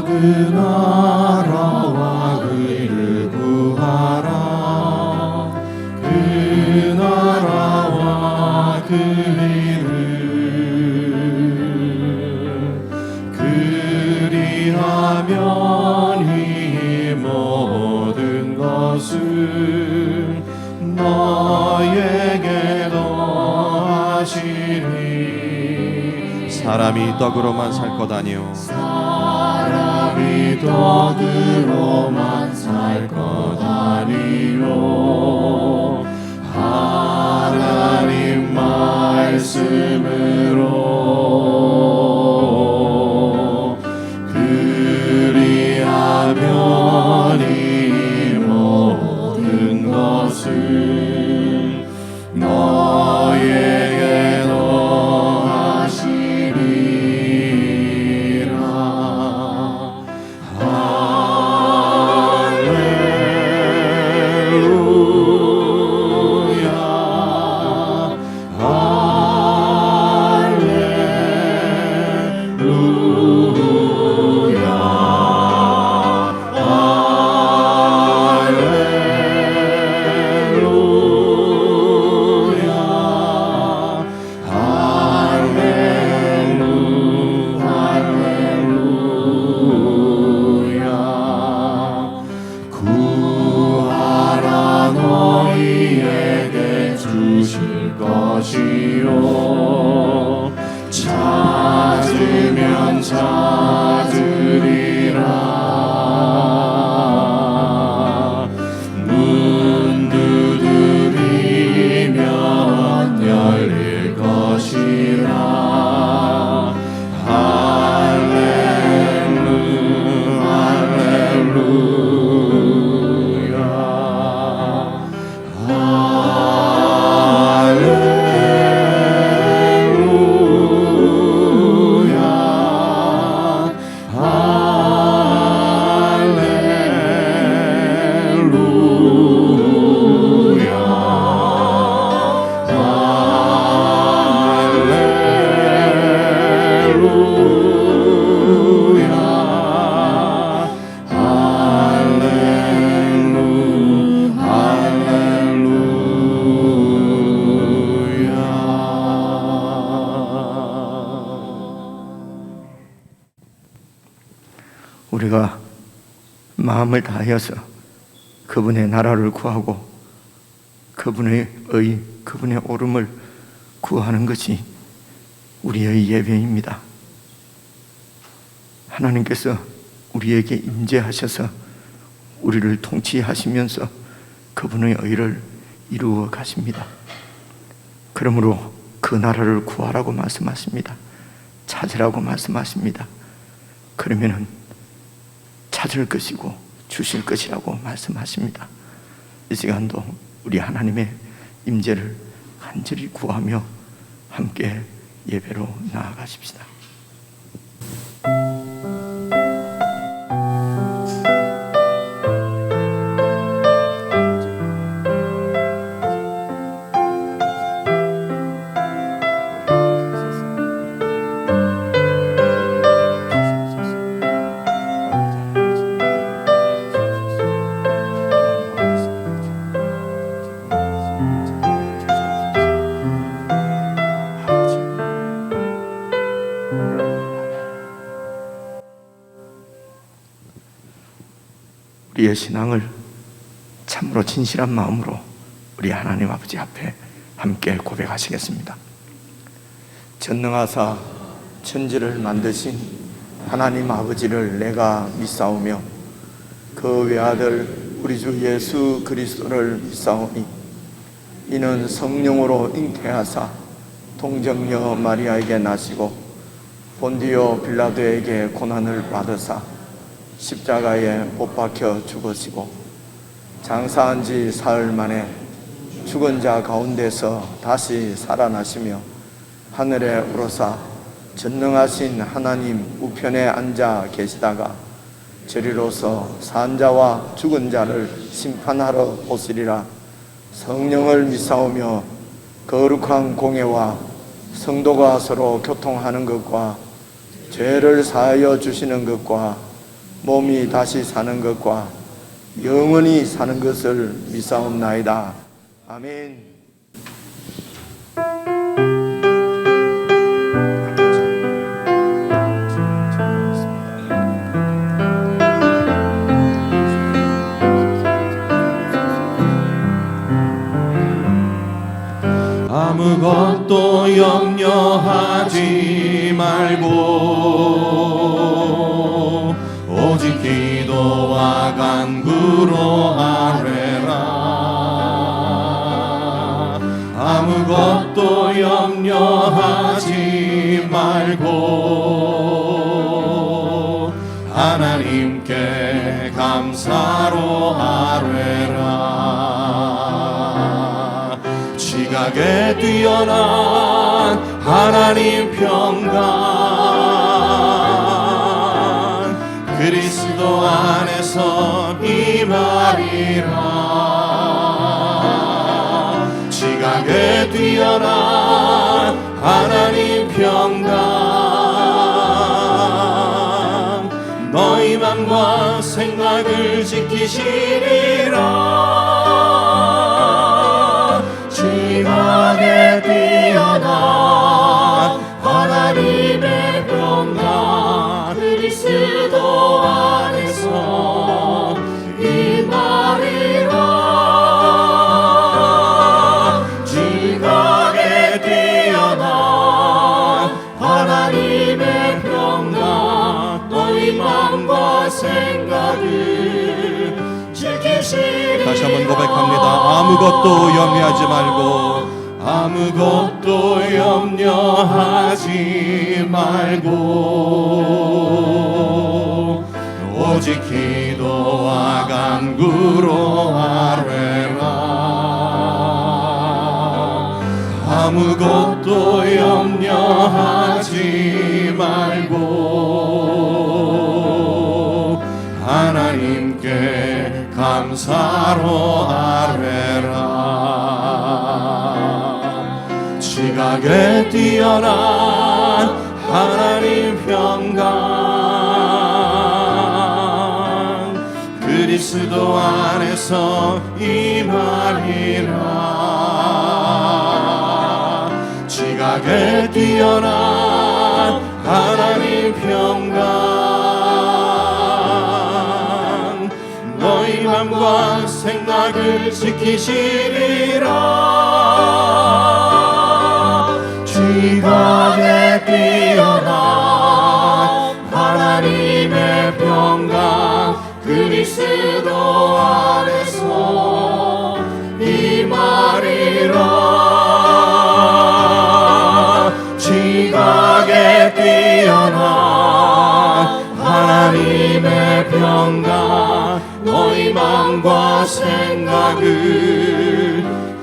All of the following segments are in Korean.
그 나라와 의를 구하라. 그 나라와 그 의를, 그리하면 이 모든 것을 너에게 더하시리. 사람이 떡으로만 살 것 아니요 사람이 떡으로만 살 것 아니요 하나님 말씀으로 그리하면 이 모든 것을 너에게 더하시리라. 구하라 너희에게 주실 것이요 찾으면 찾으리라. 문 두드리면 열릴 것이라. 할렐루야 할렐루야 우리가 마음을 다하여서 그분의 나라를 구하고 그분의 의, 그분의 옳음을 구하는 것이 우리의 예배입니다. 하나님께서 우리에게 임재하셔서 우리를 통치하시면서 그분의 의를 이루어 가십니다. 그러므로 그 나라를 구하라고 말씀하십니다. 찾으라고 말씀하십니다. 그러면은 찾을 것이고 주실 것이라고 말씀하십니다. 이 시간도 우리 하나님의 임재를 간절히 구하며 함께 예배로 나아가십시다. 우리의 신앙을 참으로 진실한 마음으로 우리 하나님 아버지 앞에 함께 고백하시겠습니다. 전능하사 천지를 만드신 하나님 아버지를 내가 믿사오며 그 외아들 우리 주 예수 그리스도를 믿사오니 이는 성령으로 잉태하사 동정녀 마리아에게 나시고 본디오 빌라도에게 고난을 받으사 십자가에 못 박혀 죽으시고 장사한 지 사흘 만에 죽은 자 가운데서 다시 살아나시며 하늘에 오르사 전능하신 하나님 우편에 앉아 계시다가 저리로서 산 자와 죽은 자를 심판하러 오시리라. 성령을 믿사오며 거룩한 공예와 성도가 서로 교통하는 것과 죄를 사하여 주시는 것과 몸이 다시 사는 것과 영원히 사는 것을 믿사옵나이다. 아멘. 아무것도 염려하지 말고 오직 기도와 간구로 아뢰라. 아무것도 염려하지 말고 하나님께 감사로 아뢰라. 지각에 뛰어난 하나님 평강 그리스도 안에서 임하리라. 지각에 뛰어난 하나님 평강 너희 맘과 생각을 지키시리라. 지각에 뛰어난 하나님의 평강 그리스도 안에서 임하리라. 지각에 뛰어난 하나님의 평강 너희 마음과 생각을 지키시리라. 다시 한번 고백합니다. 아무것도 염려하지 말고 아무것도 염려하지 말고 오직 기도와 간구로 아뢰라. 아무것도 염려하지 말고 하나님께 감사로 아뢰라. 지각에 뛰어난 하나님 평강 그리스도 안에서 임하리라. 지각에 뛰어난 하나님 평강 너희 맘과 생각을 지키시리라. 지각에 뛰어난 하나님의 평강 그리스도 안에서 임하리라. 지각에 뛰어난 하나님의 평강 너희 마음과 생각을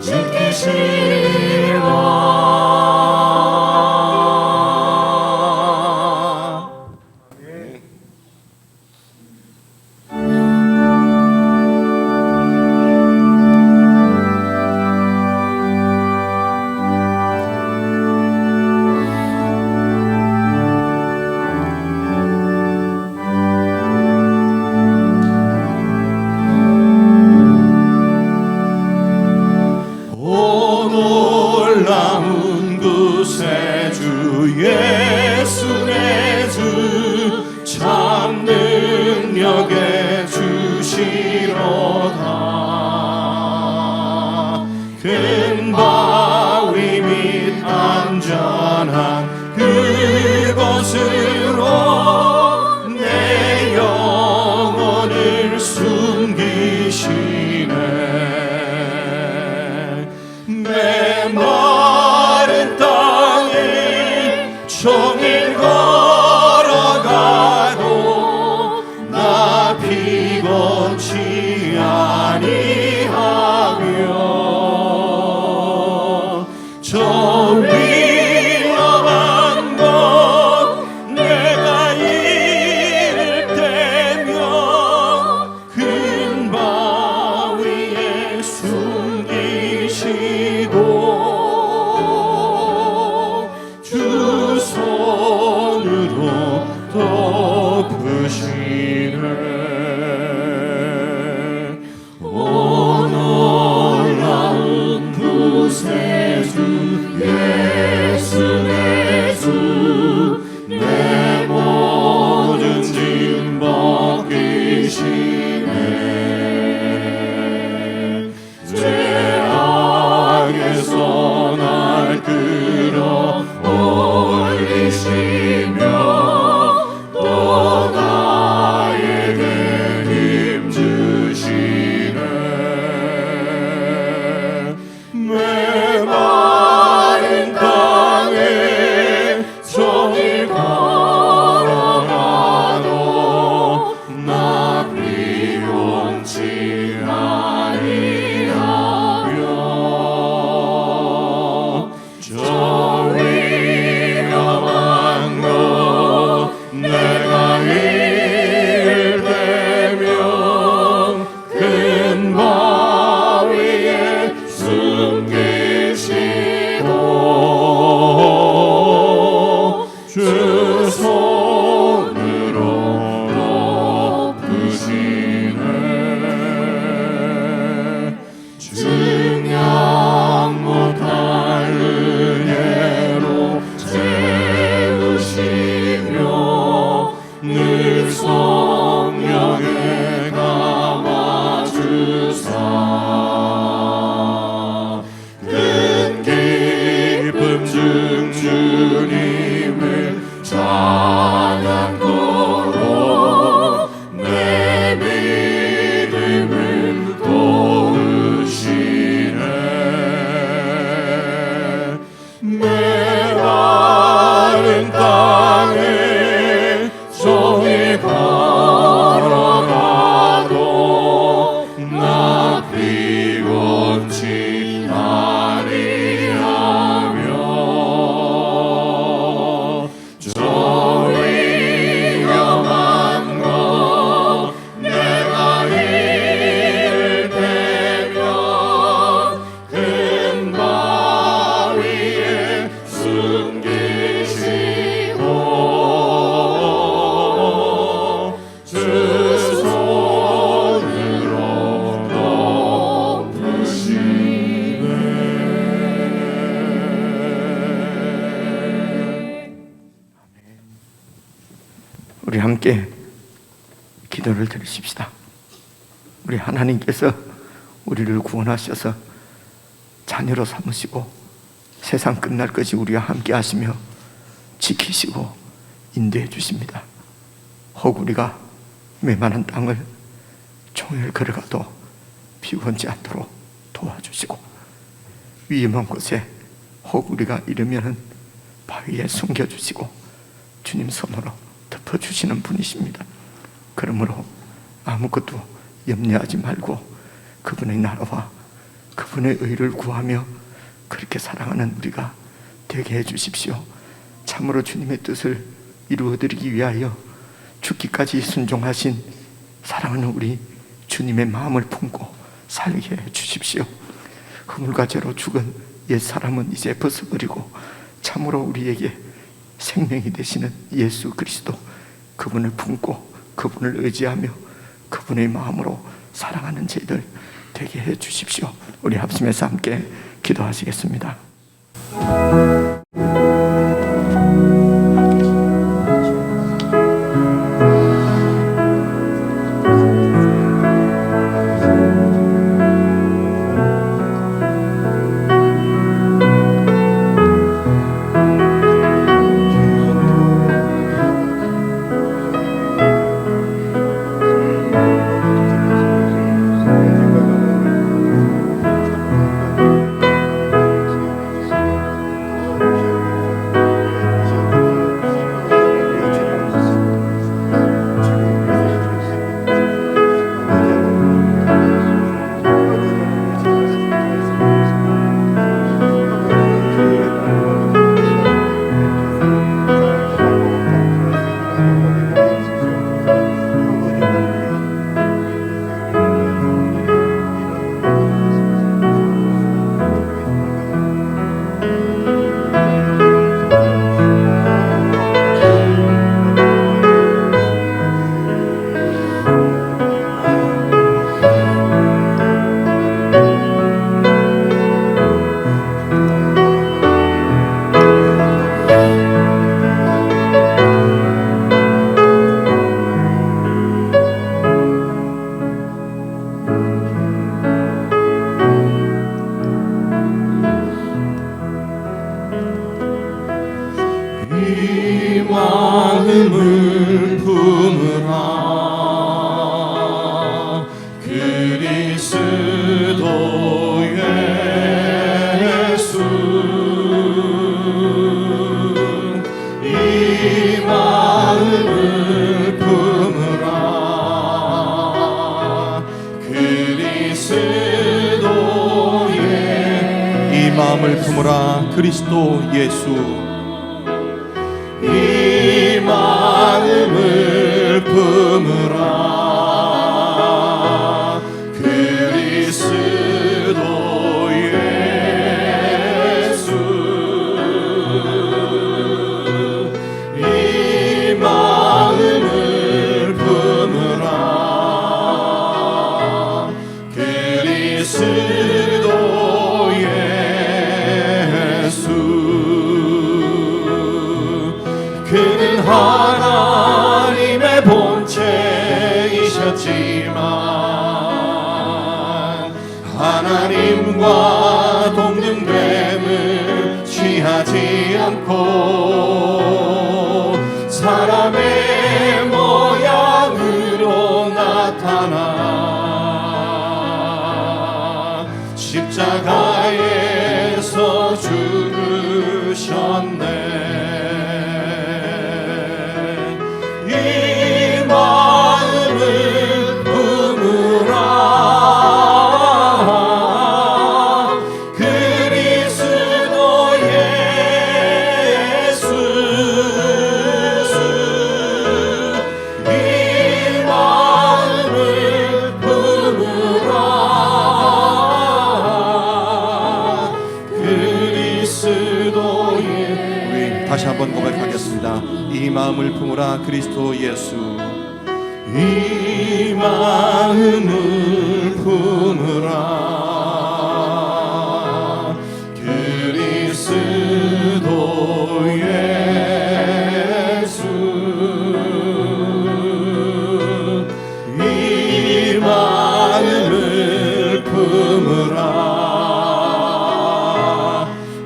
지키시리라. 놀라운 구세주 예수 내 주 참 능력의 주시로다. 큰 바위 밑 안전한 그곳으로 내 영혼을 숨기시네. 메마른 땅을 종일 걸어가도 나 피곤치 아니하며 저 위험한 곳 내가 이를 때며 큰 바위에 숨기시고 주 손으로 덮으 주시네. 오 놀라운 구세주 예수 내 주, 내 모든 짐 벗기시네. 죄악에서 날 끌어올리시며 또 나에게 힘 주시네. 메마른 땅에 종일 걸어가도 나 피곤치 아니하며 저 위험한 곳 내가 일되면 큰 바위에 숨기시고 주 손으로 덮으시네. 증량 못할 은혜로 채우시며 늘 성령에 감아주사 큰 기쁨 중 주님을 찬양토록 내 믿음을 도우시네. 메마른 땅에 종일 걸어가도 나 피곤치 아니하며 저 위험한 곳 내가 일되면 큰 바위에 숨기시고 주 손으로 덮으시네. 우리 함께 기도를 드리십시다. 우리 하나님께서 우리를 구원하셔서 자녀로 삼으시고 세상 끝날 것이 우리와 함께 하시며 지키시고 인도해 주십니다. 혹 우리가 메마른 땅을 종일 걸어가도 피곤치 않도록 도와주시고 위험한 곳에 혹 우리가 이르면은 바위에 숨겨주시고 주님 손으로 덮어주시는 분이십니다. 그러므로 아무것도 염려하지 말고 그분의 나라와 그분의 의를 구하며 그렇게 사랑하는 우리가 되게 해주십시오. 참으로 주님의 뜻을 이루어드리기 위하여 죽기까지 순종하신 사랑하는 우리 주님의 마음을 품고 살게 해주십시오. 허물과 죄로 죽은 옛사람은 이제 벗어버리고 참으로 우리에게 생명이 되시는 예수 그리스도, 그분을 품고 그분을 의지하며 그분의 마음으로 사랑하는 저희들 되게 해주십시오. 우리 합심해서 함께 기도하시겠습니다. 마음을 품으라 그리스도 예수. 이 마음을 품으라 그리스도 예수. 이 마음을 품으라 그리스도 예수. 그는 하나님의 본체이셨지만 하나님과 동등됨을 취하지 않고 사람의 모양으로 나타나 십자가에서 죽으셨네. 이 마음을 품으라 그리스도 예수. 이 마음을 품으라 그리스도 예수. 다시 한번 고백하겠습니다. 이 마음을 품으라 그리스도 예수. 이 마음을 품으라 그리스도 예수. 이 마음을 품으라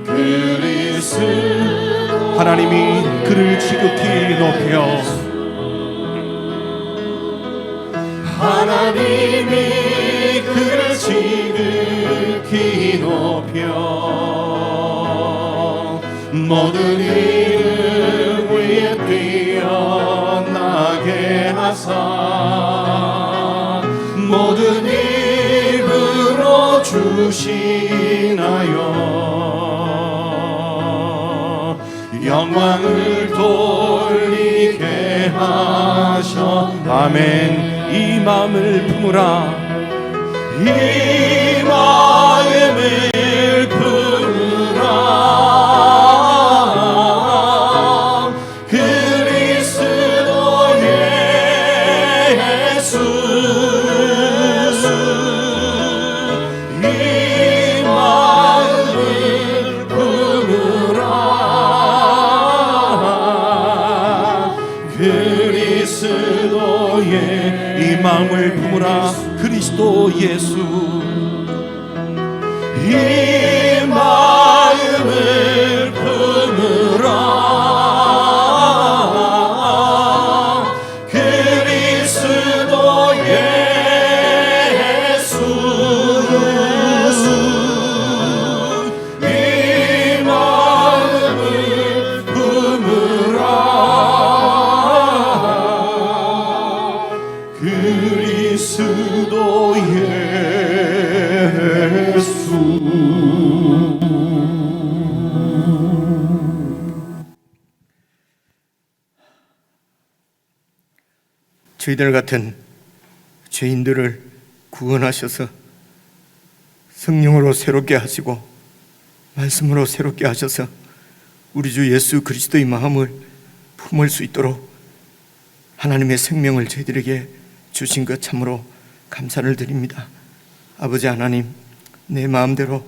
그리스도. 하나님이 그를 지극히 높여 하나님이 그를 지극히 높여 모든 이름 위에 뛰어나게 하사 모든 입으로 주시나요 영광을 돌리게 하셔. 아멘. 이 마음을 품으라. 이 마음을 품으라 그리스도 예수. 이 마음을 품으라 그리스도 예수. 이 마음을 품으라 그리스도 예수. 이 마음을 품으라 그리스도 예수. 이 마음을 품으라 그리스도 예수. 저희들 같은 죄인들을 구원하셔서 성령으로 새롭게 하시고 말씀으로 새롭게 하셔서 우리 주 예수 그리스도의 마음을 품을 수 있도록 하나님의 생명을 저희들에게 주신 것 참으로 감사를 드립니다. 아버지 하나님, 내 마음대로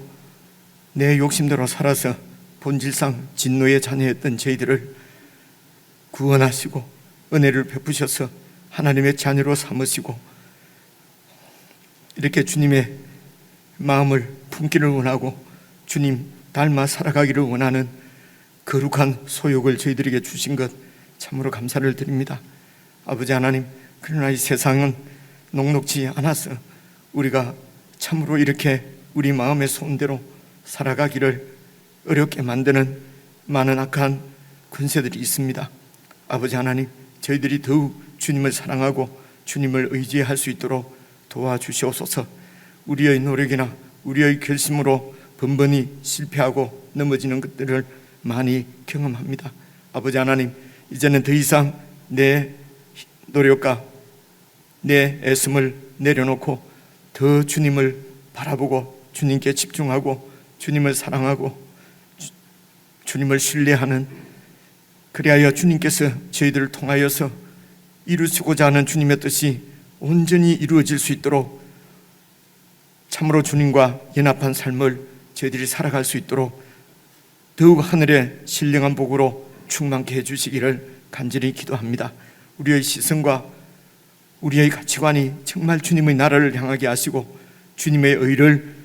내 욕심대로 살아서 본질상 진노의 자녀였던 저희들을 구원하시고 은혜를 베푸셔서 하나님의 자녀로 삼으시고 이렇게 주님의 마음을 품기를 원하고 주님 닮아 살아가기를 원하는 거룩한 소욕을 저희들에게 주신 것 참으로 감사를 드립니다. 아버지 하나님, 그러나 이 세상은 녹록지 않아서 우리가 참으로 이렇게 우리 마음의 소원대로 살아가기를 어렵게 만드는 많은 악한 권세들이 있습니다. 아버지 하나님, 저희들이 더욱 주님을 사랑하고 주님을 의지할 수 있도록 도와주시옵소서. 우리의 노력이나 우리의 결심으로 번번이 실패하고 넘어지는 것들을 많이 경험합니다. 아버지 하나님, 이제는 더 이상 내 노력과 내 애씀을 내려놓고 더 주님을 바라보고 주님께 집중하고 주님을 사랑하고 주님을 신뢰하는, 그리하여 주님께서 저희들을 통하여서 이루시고자 하는 주님의 뜻이 온전히 이루어질 수 있도록 참으로 주님과 연합한 삶을 저희들이 살아갈 수 있도록 더욱 하늘의 신령한 복으로 충만케 해주시기를 간절히 기도합니다. 우리의 시선과 우리의 가치관이 정말 주님의 나라를 향하게 하시고 주님의 의를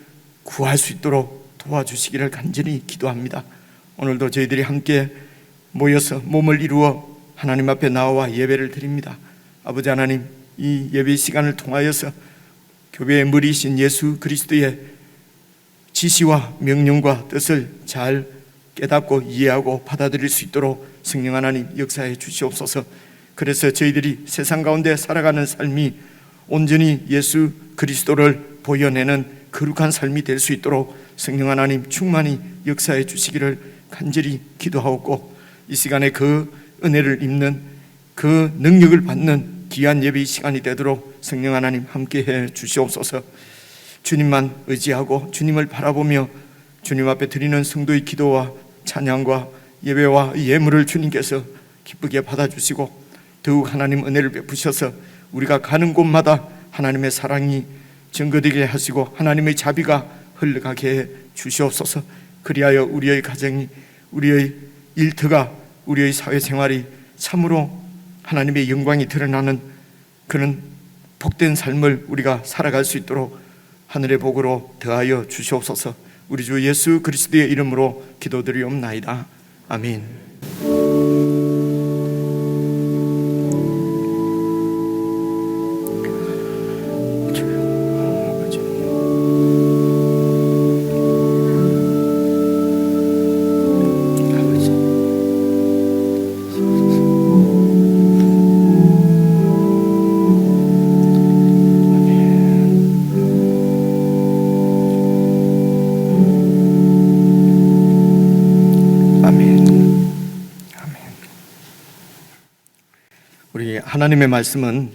구할 수 있도록 도와주시기를 간절히 기도합니다. 오늘도 저희들이 함께 모여서 몸을 이루어 하나님 앞에 나와 예배를 드립니다. 아버지 하나님, 이 예배 시간을 통하여서 교회의 머리이신 예수 그리스도의 지시와 명령과 뜻을 잘 깨닫고 이해하고 받아들일 수 있도록 성령 하나님 역사해 주시옵소서. 그래서 저희들이 세상 가운데 살아가는 삶이 온전히 예수 그리스도를 보여내는 거룩한 삶이 될 수 있도록 성령 하나님 충만히 역사해 주시기를 간절히 기도하옵고, 이 시간에 그 은혜를 입는, 그 능력을 받는 귀한 예배 시간이 되도록 성령 하나님 함께해 주시옵소서. 주님만 의지하고 주님을 바라보며 주님 앞에 드리는 성도의 기도와 찬양과 예배와 예물을 주님께서 기쁘게 받아주시고 더욱 하나님 은혜를 베푸셔서 우리가 가는 곳마다 하나님의 사랑이 증거되게 하시고 하나님의 자비가 흘러가게 해 주시옵소서. 그리하여 우리의 가정이, 우리의 일터가, 우리의 사회생활이 참으로 하나님의 영광이 드러나는 그런 복된 삶을 우리가 살아갈 수 있도록 하늘의 복으로 더하여 주시옵소서. 우리 주 예수 그리스도의 이름으로 기도드리옵나이다. 아멘. 우리 하나님의 말씀은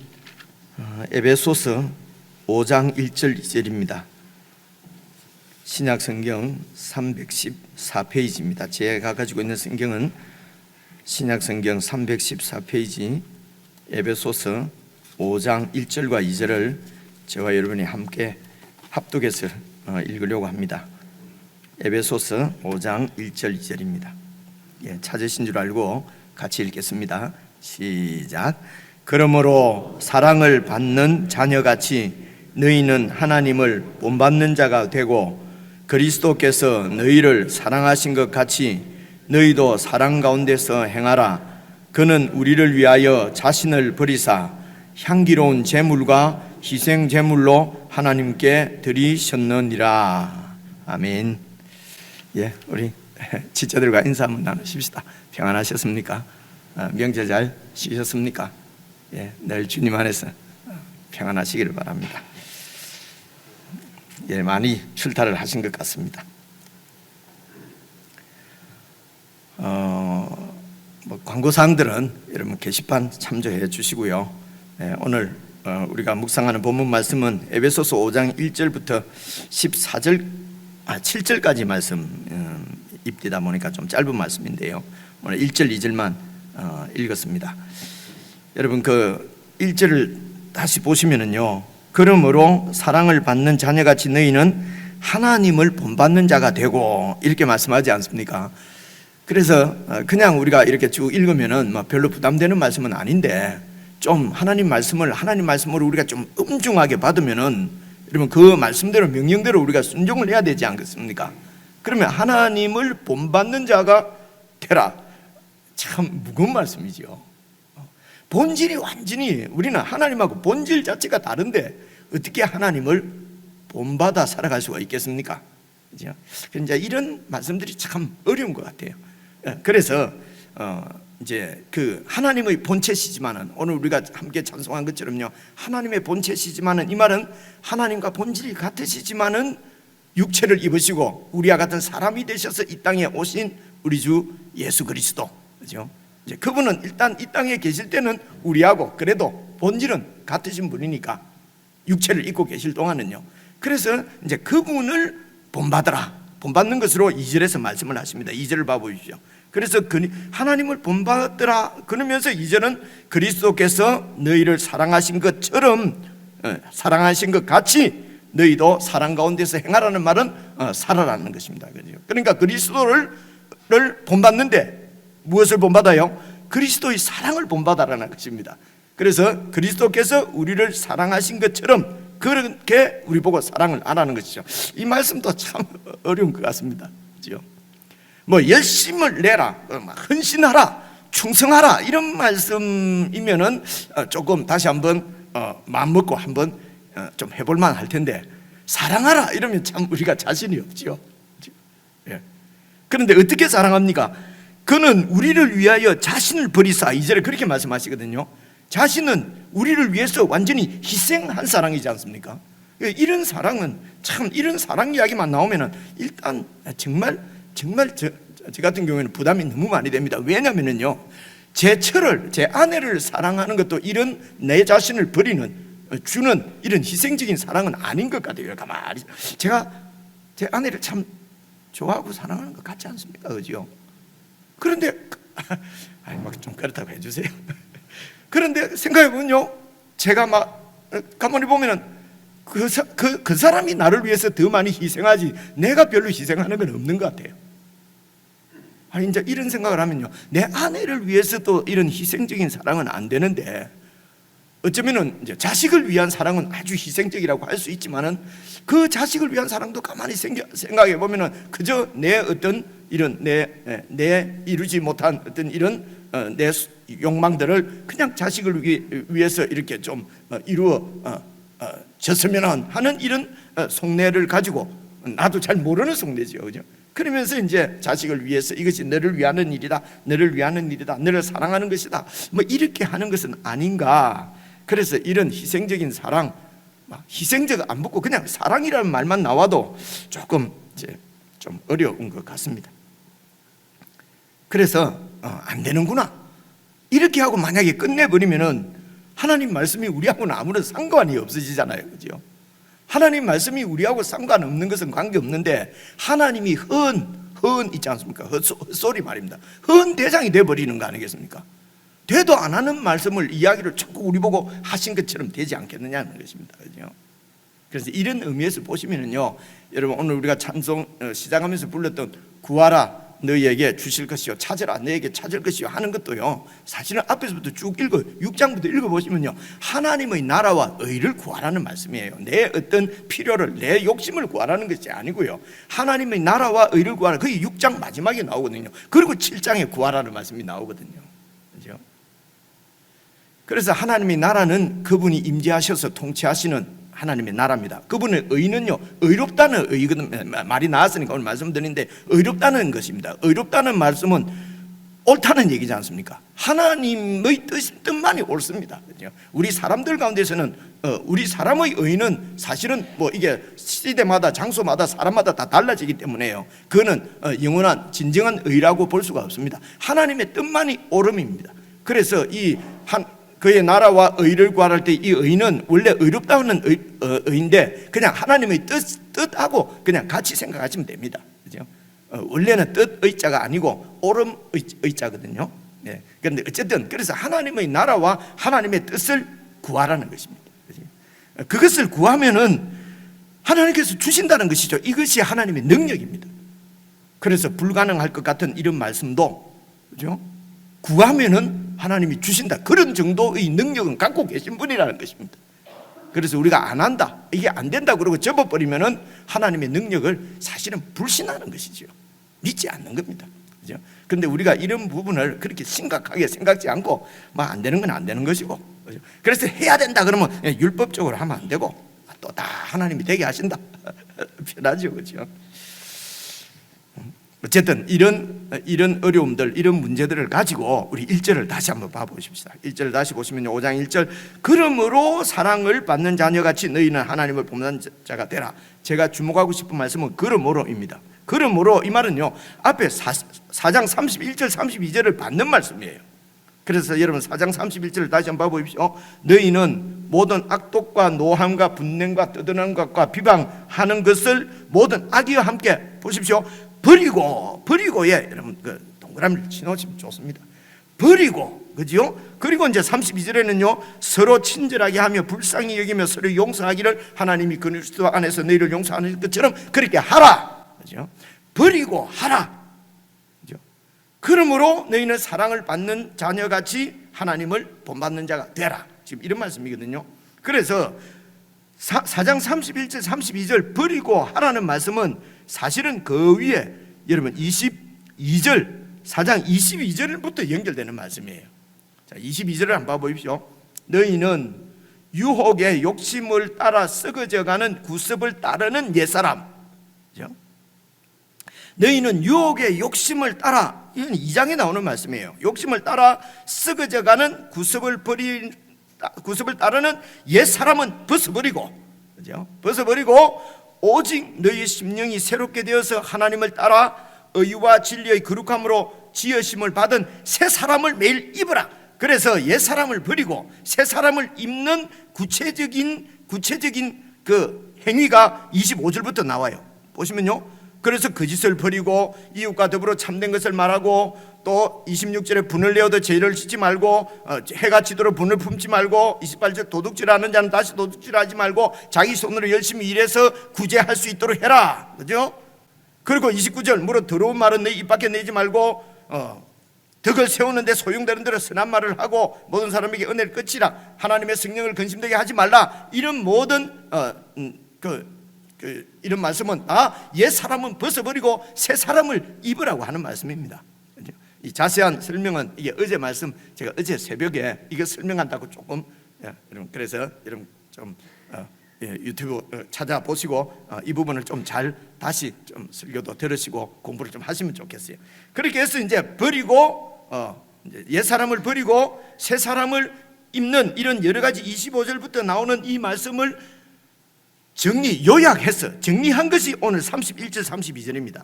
에베소서 5장 1절 2절입니다. 신약성경 314페이지입니다. 제가 가지고 있는 성경은 신약성경 314페이지 에베소서 5장 1절과 2절을 저와 여러분이 함께 합독해서 읽으려고 합니다. 에베소서 5장 1절 2절입니다. 찾으신 줄 알고 같이 읽겠습니다. 시작. 그러므로 사랑을 받는 자녀같이 너희는 하나님을 본받는 자가 되고 그리스도께서 너희를 사랑하신 것 같이 너희도 사랑 가운데서 행하라. 그는 우리를 위하여 자신을 버리사 향기로운 제물과 희생 제물로 하나님께 드리셨느니라. 아멘. 우리 지체들과 인사 한번 나누십시다. 평안하셨습니까? 명절 잘 쉬셨습니까? 늘 주님 안에서 평안하시기를 바랍니다. 많이 출타를 하신 것 같습니다. 광고사항들은 여러분 게시판 참조해 주시고요. 오늘 우리가 묵상하는 본문 말씀은 에베소서 5장 1절부터 7절까지 말씀 입디다 보니까 좀 짧은 말씀인데요. 오늘 1절, 2절만 읽었습니다. 여러분 그 1절을 다시 보시면은요, 그러므로 사랑을 받는 자녀같이 너희는 하나님을 본받는 자가 되고 이렇게 말씀하지 않습니까? 그래서 그냥 우리가 이렇게 쭉 읽으면은 별로 부담되는 말씀은 아닌데 좀 하나님 말씀으로 우리가 좀 엄중하게 받으면은 여러분 그 말씀대로 명령대로 우리가 순종을 해야 되지 않겠습니까? 그러면 하나님을 본받는 자가 되라. 참 무거운 말씀이죠. 본질이 완전히 우리는 하나님하고 본질 자체가 다른데 어떻게 하나님을 본받아 살아갈 수가 있겠습니까? 그렇죠? 이제 이런 말씀들이 참 어려운 것 같아요. 그래서 이제 그 하나님의 본체시지만은 오늘 우리가 함께 찬송한 것처럼요, 하나님의 본체시지만은 이 말은 하나님과 본질이 같으시지만은 육체를 입으시고 우리와 같은 사람이 되셔서 이 땅에 오신 우리 주 예수 그리스도, 그죠? 이제 그분은 일단 이 땅에 계실 때는 우리하고 그래도 본질은 같으신 분이니까 육체를 입고 계실 동안은요. 그래서 이제 그분을 본받으라, 본받는 것으로 2절에서 말씀을 하십니다. 2절을 봐보십시오. 그래서 하나님을 본받으라 그러면서 2절은 그리스도께서 너희를 사랑하신 것처럼, 사랑하신 것 같이 너희도 사랑 가운데서 행하라는 말은 살아라는 것입니다. 그러니까 그리스도를 본받는데 무엇을 본받아요? 그리스도의 사랑을 본받아라는 것입니다. 그래서 그리스도께서 우리를 사랑하신 것처럼 그렇게 우리 보고 사랑을 하라는 것이죠. 이 말씀도 참 어려운 것 같습니다. 그렇죠? 뭐 열심을 내라, 헌신하라, 충성하라 이런 말씀이면은 조금 다시 한번 마음 먹고 한번 좀 해볼만 할 텐데, 사랑하라 이러면 참 우리가 자신이 없지요. 예. 그런데 어떻게 사랑합니까? 그는 우리를 위하여 자신을 버리사, 2절에 그렇게 말씀하시거든요. 자신은 우리를 위해서 완전히 희생한 사랑이지 않습니까? 이런 사랑은 참, 이런 사랑 이야기만 나오면은 일단 정말 저 같은 경우에는 부담이 너무 많이 됩니다. 왜냐면은요, 제 아내를 사랑하는 것도 이런 내 자신을 주는 이런 희생적인 사랑은 아닌 것 같아요. 가만히 제가 제 아내를 참 좋아하고 사랑하는 것 같지 않습니까? 그죠? 그런데 막 좀 그렇다고 해주세요. 그런데 생각해보면요, 제가 막 가만히 보면은 그 사람이 나를 위해서 더 많이 희생하지 내가 별로 희생하는 건 없는 것 같아요. 이제 이런 생각을 하면요, 내 아내를 위해서도 이런 희생적인 사랑은 안 되는데, 어쩌면은 이제 자식을 위한 사랑은 아주 희생적이라고 할 수 있지만은 그 자식을 위한 사랑도 가만히 생각해 보면은 그저 내 어떤 이런 내 이루지 못한 어떤 이런 내 욕망들을 그냥 자식을 위해서 이렇게 좀 이루어졌으면 하는 이런 속내를 가지고, 나도 잘 모르는 속내지요, 그죠? 그러면서 이제 자식을 위해서 이것이 너를 위하는 일이다, 너를 위하는 일이다, 너를 사랑하는 것이다, 뭐 이렇게 하는 것은 아닌가. 그래서 이런 희생적인 사랑, 희생적 안 붙고 그냥 사랑이라는 말만 나와도 조금 이제 좀 어려운 것 같습니다. 그래서 안 되는구나 이렇게 하고 만약에 끝내버리면은 하나님 말씀이 우리하고는 아무런 상관이 없어지잖아요, 그죠? 하나님 말씀이 우리하고 상관없는 것은 관계없는데, 하나님이 헌 있지 않습니까? 헛소리 말입니다. 헌 대장이 돼버리는 거 아니겠습니까? 되도 안 하는 말씀을 이야기를 자꾸 우리 보고 하신 것처럼 되지 않겠느냐는 것입니다, 그죠? 그래서 이런 의미에서 보시면은요, 여러분 오늘 우리가 찬송 시작하면서 불렀던 구하라 너희에게 주실 것이요, 찾으라 너희에게 찾을 것이요 하는 것도요, 사실은 앞에서부터 쭉 6장부터 읽어보시면요, 하나님의 나라와 의를 구하라는 말씀이에요. 내 어떤 필요를, 내 욕심을 구하라는 것이 아니고요, 하나님의 나라와 의를 구하라, 그게 6장 마지막에 나오거든요. 그리고 7장에 구하라는 말씀이 나오거든요, 그렇죠? 그래서 하나님의 나라는 그분이 임재하셔서 통치하시는 하나님의 나라입니다. 그분의 의는요, 의롭다는 의거든. 말이 나왔으니까 오늘 말씀드리는데, 의롭다는 것입니다. 의롭다는 말씀은 옳다는 얘기지 않습니까? 하나님의 뜻만이 옳습니다. 우리 사람들 가운데서는 우리 사람의 의는 사실은 뭐 이게 시대마다 장소마다 사람마다 다 달라지기 때문에요, 그거는 영원한 진정한 의라고 볼 수가 없습니다. 하나님의 뜻만이 옳음입니다. 그래서 그의 나라와 의를 구할 때 이 의는 원래 의롭다는 의인데 그냥 하나님의 뜻하고 그냥 같이 생각하시면 됩니다, 그죠? 원래는 뜻의자가 아니고 옳음 의자거든요. 네. 그런데 어쨌든 그래서 하나님의 나라와 하나님의 뜻을 구하라는 것입니다, 그죠? 그것을 구하면은 하나님께서 주신다는 것이죠. 이것이 하나님의 능력입니다. 그래서 불가능할 것 같은 이런 말씀도, 그죠? 구하면은 하나님이 주신다, 그런 정도의 능력은 갖고 계신 분이라는 것입니다. 그래서 우리가 안 한다, 이게 안 된다 그러고 접어버리면은 하나님의 능력을 사실은 불신하는 것이죠. 믿지 않는 겁니다, 그죠? 그런데 우리가 이런 부분을 그렇게 심각하게 생각지 않고 안 되는 건 안 되는 것이고, 그죠? 그래서 해야 된다 그러면 율법적으로 하면 안 되고 또 다 하나님이 되게 하신다. 편하죠, 그죠? 어쨌든 이런 어려움들, 이런 문제들을 가지고 우리 1절을 다시 한번 봐보십시다. 1절을 다시 보시면 5장 1절, 그러므로 사랑을 받는 자녀같이 너희는 하나님을 본받는 자가 되라. 제가 주목하고 싶은 말씀은 그러므로입니다. 그러므로 이 말은요, 앞에 4장 31절 32절을 받는 말씀이에요. 그래서 여러분 4장 31절을 다시 한번 봐보십시오. 너희는 모든 악독과 노함과 분냄과 떠드는 것과 비방하는 것을 모든 악의와 함께 보십시오. 버리고에 여러분 그 동그라미를 치놓으시면 좋습니다. 버리고, 그죠? 그리고 이제 32절에는요, 서로 친절하게 하며 불쌍히 여기며 서로 용서하기를 하나님이 그리스도 안에서 너희를 용서하는 것처럼 그렇게 하라. 그죠? 버리고 하라. 그죠? 그러므로 너희는 사랑을 받는 자녀같이 하나님을 본받는 자가 되라. 지금 이런 말씀이거든요. 그래서 4장 31절 32절 버리고 하라는 말씀은 사실은 그 위에 여러분 22절 4장 22절부터 연결되는 말씀이에요. 자, 22절을 한번 봐보십시오. 너희는 유혹의 욕심을 따라 썩어져가는 구습을 따르는 옛사람. 그렇죠? 너희는 유혹의 욕심을 따라, 이건 2장에 나오는 말씀이에요. 욕심을 따라 썩어져가는 구습을 따르는 옛사람은 벗어버리고, 그렇죠? 벗어버리고 오직 너희 심령이 새롭게 되어서 하나님을 따라 의와 진리의 거룩함으로 지으심을 받은 새 사람을 매일 입으라. 그래서 옛 사람을 버리고 새 사람을 입는 구체적인 그 행위가 25절부터 나와요. 보시면요, 그래서 거짓을 버리고 이웃과 더불어 참된 것을 말하고, 또 26절에 분을 내어도 죄를 짓지 말고, 해가 지도록 분을 품지 말고, 28절 도둑질하는 자는 다시 도둑질하지 말고 자기 손으로 열심히 일해서 구제할 수 있도록 해라. 그죠? 그리고 29절 무릇 더러운 말은 내 입 밖에 내지 말고 덕을 세우는데 소용되는 대로 선한 말을 하고 모든 사람에게 은혜를 끝이라. 하나님의 성령을 근심되게 하지 말라. 이런 모든 이런 말씀은 옛 사람은 벗어버리고 새 사람을 입으라고 하는 말씀입니다. 이 자세한 설명은 이게 어제 말씀, 제가 어제 새벽에 이거 설명한다고 조금, 여러분, 그래서 여러분 좀 유튜브 찾아보시고 이 부분을 좀 잘 다시 좀 설교도 들으시고 공부를 좀 하시면 좋겠어요. 그렇게 해서 이제 버리고 옛 사람을 버리고 새 사람을 입는 이런 여러 가지 25절부터 나오는 이 말씀을 요약해서 정리한 것이 오늘 31절 32절입니다.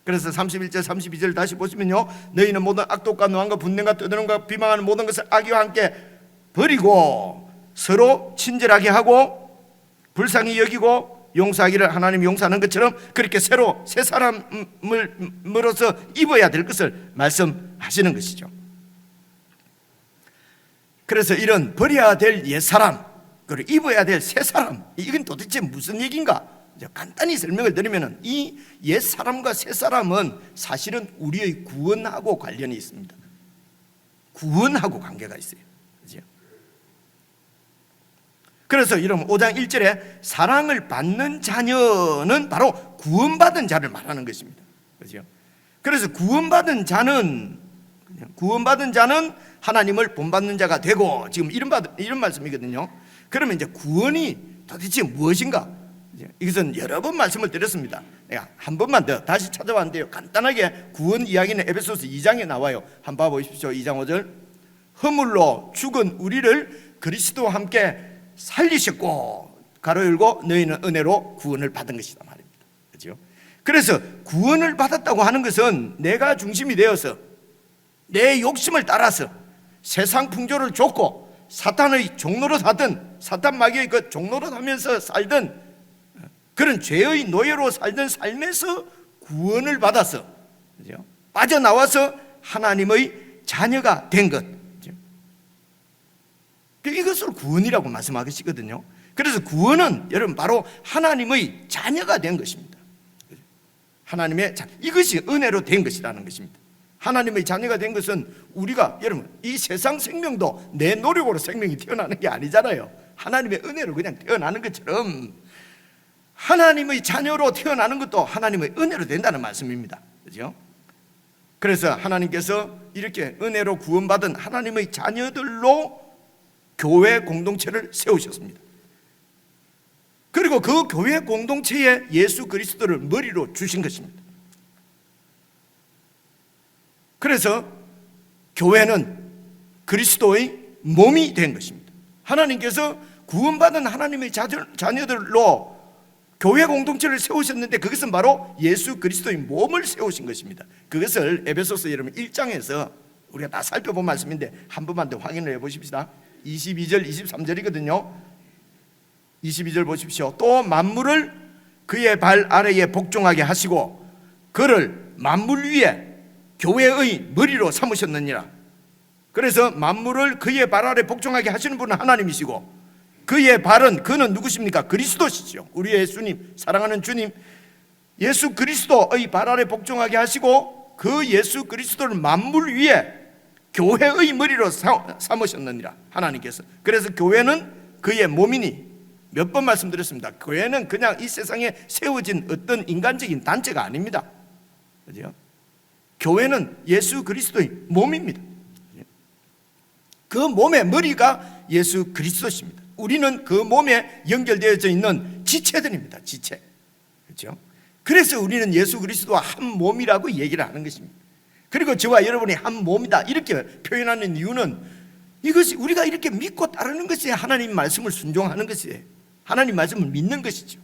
그래서 31절 32절 다시 보시면요, 너희는 모든 악독과 노함과 분냄과 떠드는과 비방하는 모든 것을 악의와 함께 버리고 서로 친절하게 하고 불쌍히 여기고 용서하기를 하나님이 용서하는 것처럼 그렇게 새로 새 사람으로서 입어야 될 것을 말씀하시는 것이죠. 그래서 이런 버려야 될 옛사람 그리고 입어야 될 새사람, 이건 도대체 무슨 얘기인가? 간단히 설명을 드리면 이 옛사람과 새사람은 사실은 우리의 구원하고 관련이 있습니다. 구원하고 관계가 있어요. 그렇죠? 그래서 여러분 5장 1절에 사랑을 받는 자녀는 바로 구원받은 자를 말하는 것입니다. 그렇죠? 그래서 구원받은 자는 하나님을 본받는 자가 되고, 지금 이런 말씀이거든요. 그러면 이제 구원이 도대체 무엇인가? 이것은 여러 번 말씀을 드렸습니다. 내가 한 번만 더 다시 찾아봤는데요, 간단하게 구원 이야기는 에베소서 2장에 나와요. 한번 봐보십시오. 2장 5절, 허물로 죽은 우리를 그리스도와 함께 살리셨고 가로 열고 너희는 은혜로 구원을 받은 것이다 말입니다. 그렇죠? 그래서 구원을 받았다고 하는 것은 내가 중심이 되어서 내 욕심을 따라서 세상 풍조를 좇고 사탄의 종노릇 하든 사탄 마귀의 그 종노릇 하면서 살든 그런 죄의 노예로 살던 삶에서 구원을 받아서, 그렇죠? 빠져나와서 하나님의 자녀가 된 것, 그렇죠? 이것을 구원이라고 말씀하시거든요. 그래서 구원은 여러분 바로 하나님의 자녀가 된 것입니다. 하나님의 이것이 은혜로 된 것이라는 것입니다. 하나님의 자녀가 된 것은 우리가, 여러분, 이 세상 생명도 내 노력으로 생명이 태어나는 게 아니잖아요. 하나님의 은혜로 그냥 태어나는 것처럼 하나님의 자녀로 태어나는 것도 하나님의 은혜로 된다는 말씀입니다. 그렇죠? 그래서 하나님께서 이렇게 은혜로 구원받은 하나님의 자녀들로 교회 공동체를 세우셨습니다. 그리고 그 교회 공동체에 예수 그리스도를 머리로 주신 것입니다. 그래서 교회는 그리스도의 몸이 된 것입니다. 하나님께서 구원받은 하나님의 자녀들로 교회 공동체를 세우셨는데 그것은 바로 예수 그리스도의 몸을 세우신 것입니다. 그것을 에베소서 여러분 1장에서 우리가 다 살펴본 말씀인데 한 번만 더 확인을 해보십시다. 22절 23절이거든요 22절 보십시오. 또 만물을 그의 발 아래에 복종하게 하시고 그를 만물 위에 교회의 머리로 삼으셨느니라. 그래서 만물을 그의 발 아래 복종하게 하시는 분은 하나님이시고 그의 발은 그는 누구십니까? 그리스도시죠. 우리 예수님, 사랑하는 주님 예수 그리스도의 발 아래 복종하게 하시고 그 예수 그리스도를 만물 위에 교회의 머리로 삼으셨느니라 하나님께서. 그래서 교회는 그의 몸이니 몇 번 말씀드렸습니다. 교회는 그냥 이 세상에 세워진 어떤 인간적인 단체가 아닙니다. 그죠? 교회는 예수 그리스도의 몸입니다. 그 몸의 머리가 예수 그리스도십니다. 우리는 그 몸에 연결되어져 있는 지체들입니다. 지체. 그렇죠? 그래서 우리는 예수 그리스도와 한 몸이라고 얘기를 하는 것입니다. 그리고 저와 여러분이 한 몸이다 이렇게 표현하는 이유는 이것이 우리가 이렇게 믿고 따르는 것이 하나님 말씀을 순종하는 것이에요. 하나님 말씀을 믿는 것이죠.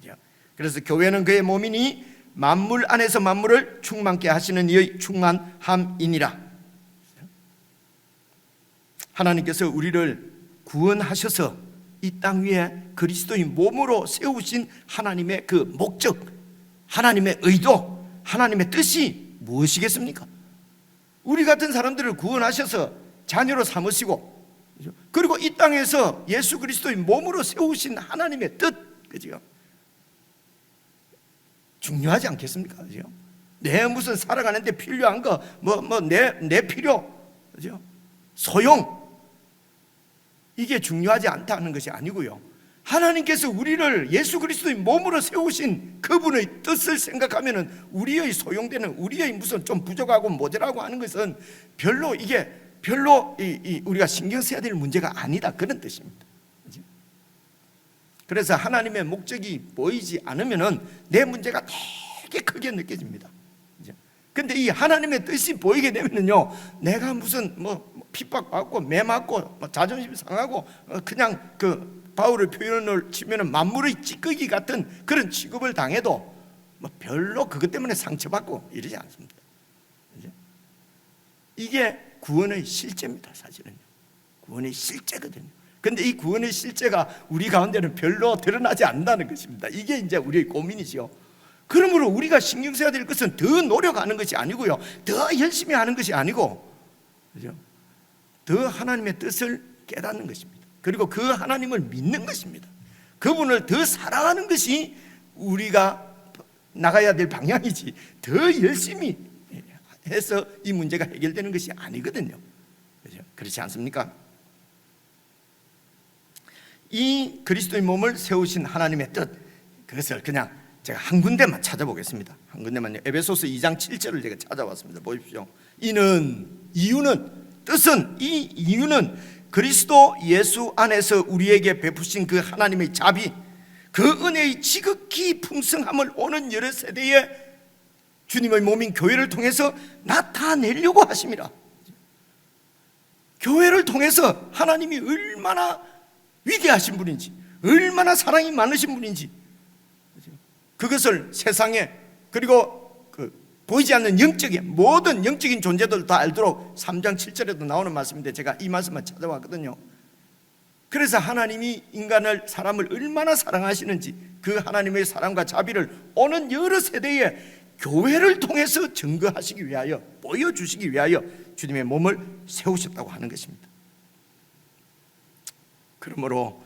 그렇죠? 그래서 교회는 그의 몸이니 만물 안에서 만물을 충만케 하시는 이의 충만함이니라. 하나님께서 우리를 구원하셔서 이 땅 위에 그리스도의 몸으로 세우신 하나님의 그 목적, 하나님의 의도, 하나님의 뜻이 무엇이겠습니까? 우리 같은 사람들을 구원하셔서 자녀로 삼으시고 그리고 이 땅에서 예수 그리스도의 몸으로 세우신 하나님의 뜻, 그죠? 중요하지 않겠습니까? 그죠? 내 무슨 살아가는데 필요한 거, 내 필요, 그죠? 소용, 이게 중요하지 않다는 것이 아니고요. 하나님께서 우리를 예수 그리스도의 몸으로 세우신 그분의 뜻을 생각하면 우리의 소용되는 우리의 무슨 좀 부족하고 모자라고 하는 것은 별로 우리가 신경 써야 될 문제가 아니다 그런 뜻입니다. 그래서 하나님의 목적이 보이지 않으면 내 문제가 되게 크게 느껴집니다. 근데 이 하나님의 뜻이 보이게 되면요, 내가 무슨 핍박받고 매 맞고 자존심 상하고 그냥 그 바울의 표현을 치면은 만물의 찌꺼기 같은 그런 취급을 당해도 별로 그것 때문에 상처받고 이러지 않습니다. 이게 구원의 실제입니다. 사실은요, 구원의 실제거든요. 근데 이 구원의 실제가 우리 가운데는 별로 드러나지 않는다는 것입니다. 이게 이제 우리의 고민이죠. 그러므로 우리가 신경 써야 될 것은 더 노력하는 것이 아니고요, 더 열심히 하는 것이 아니고, 그죠? 더 하나님의 뜻을 깨닫는 것입니다. 그리고 그 하나님을 믿는 것입니다. 그분을 더 사랑하는 것이 우리가 나가야 될 방향이지, 더 열심히 해서 이 문제가 해결되는 것이 아니거든요. 그죠? 그렇지 않습니까? 이 그리스도의 몸을 세우신 하나님의 뜻, 그것을 그냥 제가 한 군데만 찾아보겠습니다. 한 군데만요. 에베소서 2장 7절을 제가 찾아왔습니다. 보십시오. 이유는 그리스도 예수 안에서 우리에게 베푸신 그 하나님의 자비, 그 은혜의 지극히 풍성함을 오는 여러 세대에 주님의 몸인 교회를 통해서 나타내려고 하심이라. 교회를 통해서 하나님이 얼마나 위대하신 분인지, 얼마나 사랑이 많으신 분인지, 그것을 세상에, 그리고 보이지 않는 영적인 모든 영적인 존재들 다 알도록 3장 7절에도 나오는 말씀인데 제가 이 말씀만 찾아왔거든요. 그래서 하나님이 사람을 얼마나 사랑하시는지 그 하나님의 사랑과 자비를 오는 여러 세대에 교회를 통해서 증거하시기 위하여, 보여주시기 위하여 주님의 몸을 세우셨다고 하는 것입니다. 그러므로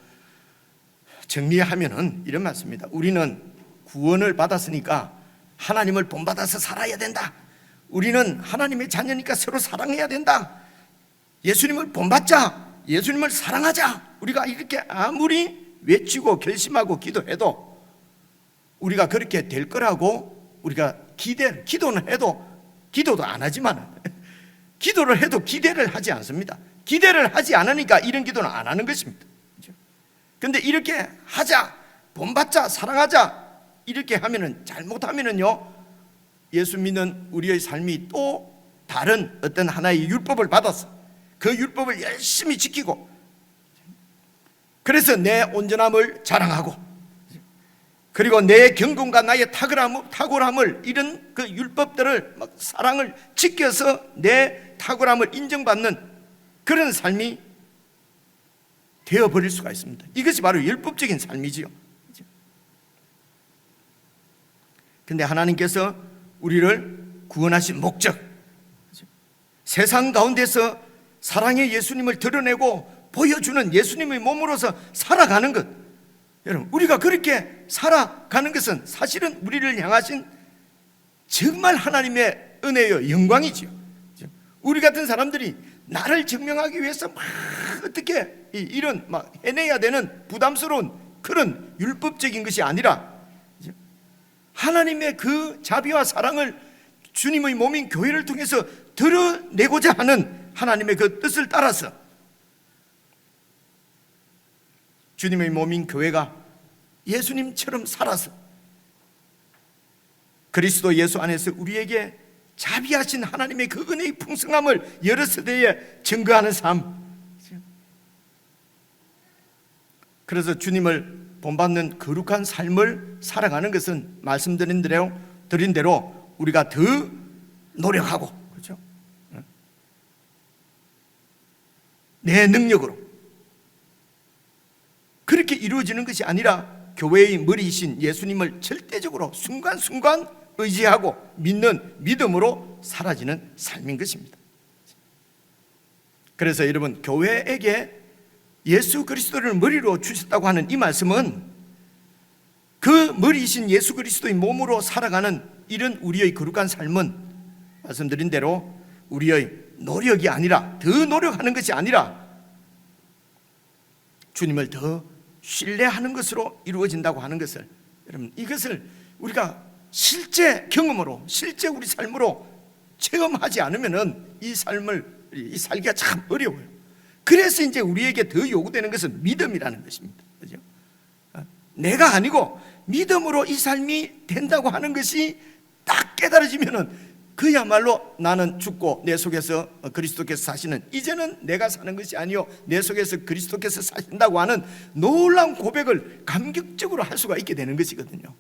정리하면은 이런 말씀입니다. 우리는 구원을 받았으니까 하나님을 본받아서 살아야 된다. 우리는 하나님의 자녀니까 서로 사랑해야 된다. 예수님을 본받자, 예수님을 사랑하자. 우리가 이렇게 아무리 외치고 결심하고 기도해도 우리가 그렇게 될 거라고 우리가 기도는 해도, 기도도 안 하지만 기도를 해도 기대를 하지 않습니다. 기대를 하지 않으니까 이런 기도는 안 하는 것입니다. 그런데 이렇게 하자, 본받자, 사랑하자 이렇게 하면은, 잘못하면은요, 예수 믿는 우리의 삶이 또 다른 어떤 하나의 율법을 받아서 그 율법을 열심히 지키고, 그래서 내 온전함을 자랑하고, 그리고 내 경건과 나의 탁월함을 이런 그 율법들을 막 사랑을 지켜서 내 탁월함을 인정받는 그런 삶이 되어버릴 수가 있습니다. 이것이 바로 율법적인 삶이지요. 근데 하나님께서 우리를 구원하신 목적, 세상 가운데서 사랑의 예수님을 드러내고 보여주는 예수님의 몸으로서 살아가는 것, 여러분, 우리가 그렇게 살아가는 것은 사실은 우리를 향하신 정말 하나님의 은혜요 영광이지요. 우리 같은 사람들이 나를 증명하기 위해서 막 어떻게 이런 막 해내야 되는 부담스러운 그런 율법적인 것이 아니라, 하나님의 그 자비와 사랑을 주님의 몸인 교회를 통해서 드러내고자 하는 하나님의 그 뜻을 따라서 주님의 몸인 교회가 예수님처럼 살아서 그리스도 예수 안에서 우리에게 자비하신 하나님의 그 은혜의 풍성함을 여러 세대에 증거하는 삶. 그래서 주님을 본받는 거룩한 삶을 살아가는 것은 말씀드린 대로 우리가 더 노력하고, 그렇죠? 내 능력으로 그렇게 이루어지는 것이 아니라 교회의 머리이신 예수님을 절대적으로 순간순간 의지하고 믿는 믿음으로 사라지는 삶인 것입니다. 그래서 여러분, 교회에게 예수 그리스도를 머리로 주셨다고 하는 이 말씀은 그 머리이신 예수 그리스도의 몸으로 살아가는 이런 우리의 거룩한 삶은 말씀드린 대로 우리의 노력이 아니라, 더 노력하는 것이 아니라 주님을 더 신뢰하는 것으로 이루어진다고 하는 것을, 여러분, 이것을 우리가 실제 경험으로, 실제 우리 삶으로 체험하지 않으면은 이 삶을 살기가 참 어려워요. 그래서 이제 우리에게 더 요구되는 것은 믿음이라는 것입니다. 그죠? 내가 아니고 믿음으로 이 삶이 된다고 하는 것이 딱 깨달아지면은 그야말로 나는 죽고 내 속에서 그리스도께서 사시는, 이제는 내가 사는 것이 아니요 내 속에서 그리스도께서 사신다고 하는 놀라운 고백을 감격적으로 할 수가 있게 되는 것이거든요.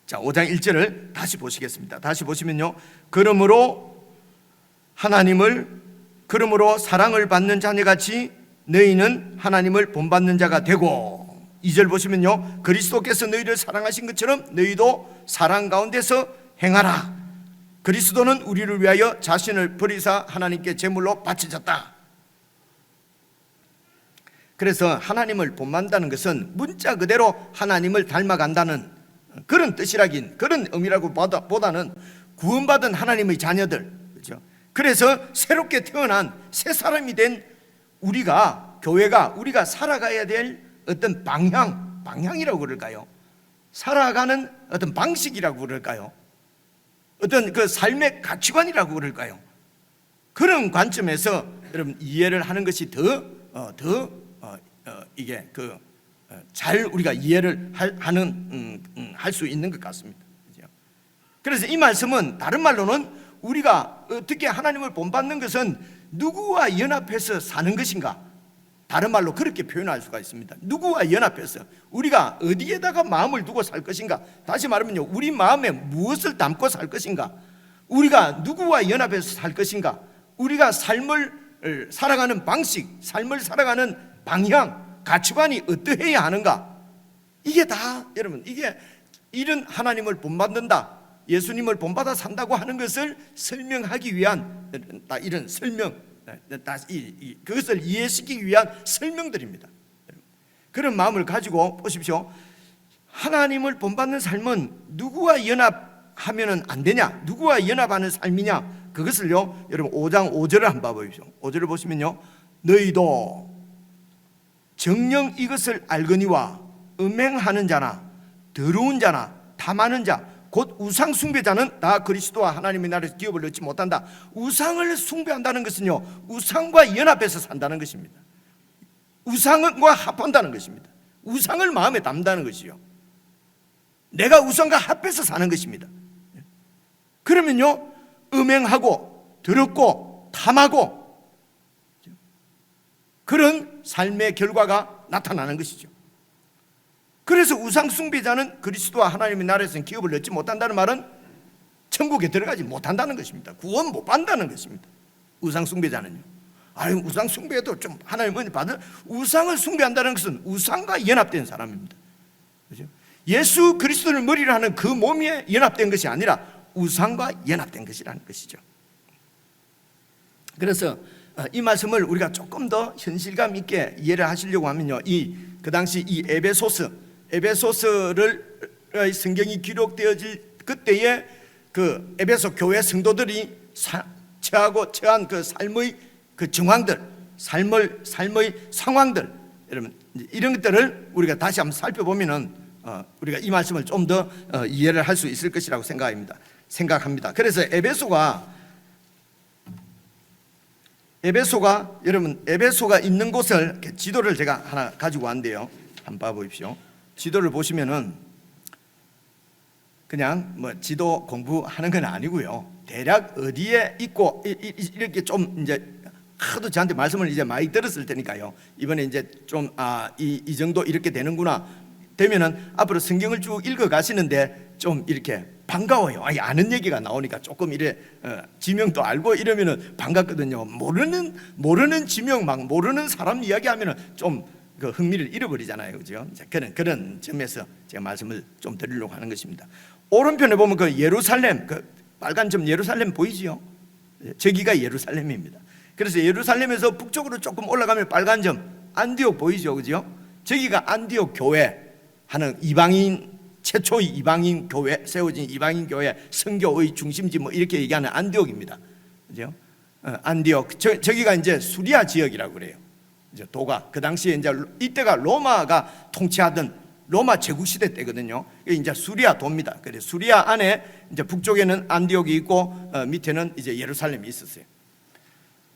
자, 5장 1절을 다시 보시겠습니다. 다시 보시면요, 그러므로 사랑을 받는 자녀같이 너희는 하나님을 본받는 자가 되고, 2절 보시면요, 그리스도께서 너희를 사랑하신 것처럼 너희도 사랑 가운데서 행하라. 그리스도는 우리를 위하여 자신을 버리사 하나님께 제물로 바치셨다. 그래서 하나님을 본받는다는 것은 문자 그대로 하나님을 닮아간다는 그런 뜻이라긴, 그런 의미라고보다는 구원받은 하나님의 자녀들, 그렇죠? 그래서 새롭게 태어난 새 사람이 된 우리가, 교회가 우리가 살아가야 될 어떤 방향이라고 그럴까요? 살아가는 어떤 방식이라고 그럴까요? 어떤 그 삶의 가치관이라고 그럴까요? 그런 관점에서 여러분 이해를 하는 것이 이게 잘 우리가 이해를 할 수 있는 것 같습니다. 그래서 이 말씀은 다른 말로는 우리가 어떻게 하나님을 본받는 것은 누구와 연합해서 사는 것인가? 다른 말로 그렇게 표현할 수가 있습니다. 누구와 연합해서 우리가 어디에다가 마음을 두고 살 것인가? 다시 말하면요, 우리 마음에 무엇을 담고 살 것인가? 우리가 누구와 연합해서 살 것인가? 우리가 삶을 살아가는 방식, 삶을 살아가는 방향, 가치관이 어떠해야 하는가? 이게 다 여러분, 이게 이런 하나님을 본받는다, 예수님을 본받아 산다고 하는 것을 설명하기 위한 이런 설명, 그것을 이해시키기 위한 설명들입니다. 그런 마음을 가지고 보십시오. 하나님을 본받는 삶은 누구와 연합하면 안 되냐? 누구와 연합하는 삶이냐? 그것을요, 여러분 5장 5절을 한번 보십시오. 5절을 보시면요, 너희도 정녕 이것을 알거니와 음행하는 자나 더러운 자나 탐하는 자 곧 우상 숭배자는 다 그리스도와 하나님의 나라에서 기업을 얻지 못한다. 우상을 숭배한다는 것은요, 우상과 연합해서 산다는 것입니다. 우상과 합한다는 것입니다. 우상을 마음에 담다는 것이요, 내가 우상과 합해서 사는 것입니다. 그러면요, 음행하고 더럽고 탐하고 그런 삶의 결과가 나타나는 것이죠. 그래서 우상 숭배자는 그리스도와 하나님의 나라에서는 기업을 얻지 못한다는 말은 천국에 들어가지 못한다는 것입니다. 구원 못 받는다는 것입니다. 우상 숭배자는요. 아유, 우상 숭배도 좀 하나님 은혜 받을, 우상을 숭배한다는 것은 우상과 연합된 사람입니다. 그렇죠? 예수 그리스도를 머리로 하는 그 몸이 연합된 것이 아니라 우상과 연합된 것이라는 것이죠. 그래서 이 말씀을 우리가 조금 더 현실감 있게 이해를 하시려고 하면요, 그 당시 이 에베소서를 성경이 기록되어질 그때에 그 에베소 교회 성도들이 처한 그 삶의 그 정황들, 삶의 상황들, 여러분 이런 것들을 우리가 다시 한번 살펴보면은 우리가 이 말씀을 좀 더 이해를 할 수 있을 것이라고 생각합니다. 그래서 여러분 에베소가 있는 곳을 지도를 제가 하나 가지고 왔는데요. 한번 봐보십시오. 지도를 보시면은 그냥 뭐 지도 공부하는 건 아니고요. 대략 어디에 있고 이렇게 좀 이제 하도 저한테 말씀을 이제 많이 들었을 테니까요. 이번에 이제 좀 이 정도 이렇게 되는구나 되면은 앞으로 성경을 쭉 읽어 가시는데 좀 이렇게 반가워요. 아는 얘기가 나오니까 조금 이래 지명도 알고 이러면은 반갑거든요. 모르는 지명 막 모르는 사람 이야기하면은 좀 그 흥미를 잃어버리잖아요, 그죠? 그런 점에서 제가 말씀을 좀 드리려고 하는 것입니다. 오른편에 보면 그 예루살렘, 그 빨간 점 예루살렘 보이지요? 저기가 예루살렘입니다. 그래서 예루살렘에서 북쪽으로 조금 올라가면 빨간 점 안디옥 보이죠, 그죠? 저기가 안디옥 교회 하는 최초의 이방인 교회, 세워진 이방인 교회 선교의 중심지 뭐 이렇게 얘기하는 안디옥입니다, 그죠? 안디옥 저기가 이제 수리아 지역이라고 그래요. 이제 도가 그 당시에 이제 이때가 로마가 통치하던 로마 제국 시대 때거든요. 이제 수리아 도입니다. 그래서 수리아 안에 이제 북쪽에는 안디옥이 있고 밑에는 이제 예루살렘이 있었어요.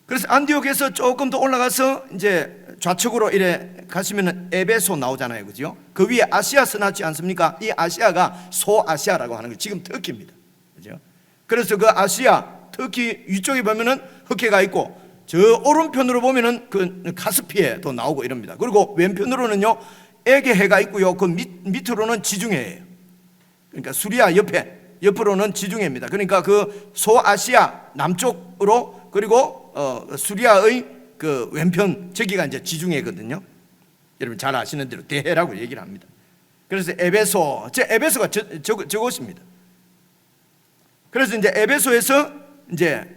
그래서 안디옥에서 조금 더 올라가서 이제 좌측으로 이래 가시면은 에베소 나오잖아요, 그죠? 그 위에 아시아 써놨지 않습니까? 이 아시아가 소아시아라고 하는 거 지금 터키입니다, 그죠? 그래서 그 아시아 터키 위쪽에 보면은 흑해가 있고 저 오른편으로 보면은 그 카스피해도 나오고 이럽니다. 그리고 왼편으로는요 에게해가 있고요. 그 밑으로는 지중해예요. 그러니까 수리아 옆으로는 지중해입니다. 그러니까 그 소아시아 남쪽으로 그리고 수리아의 그 왼편 저기가 이제 지중해거든요. 여러분 잘 아시는 대로 대해라고 얘기를 합니다. 그래서 에베소가 저곳입니다. 그래서 이제 에베소에서 이제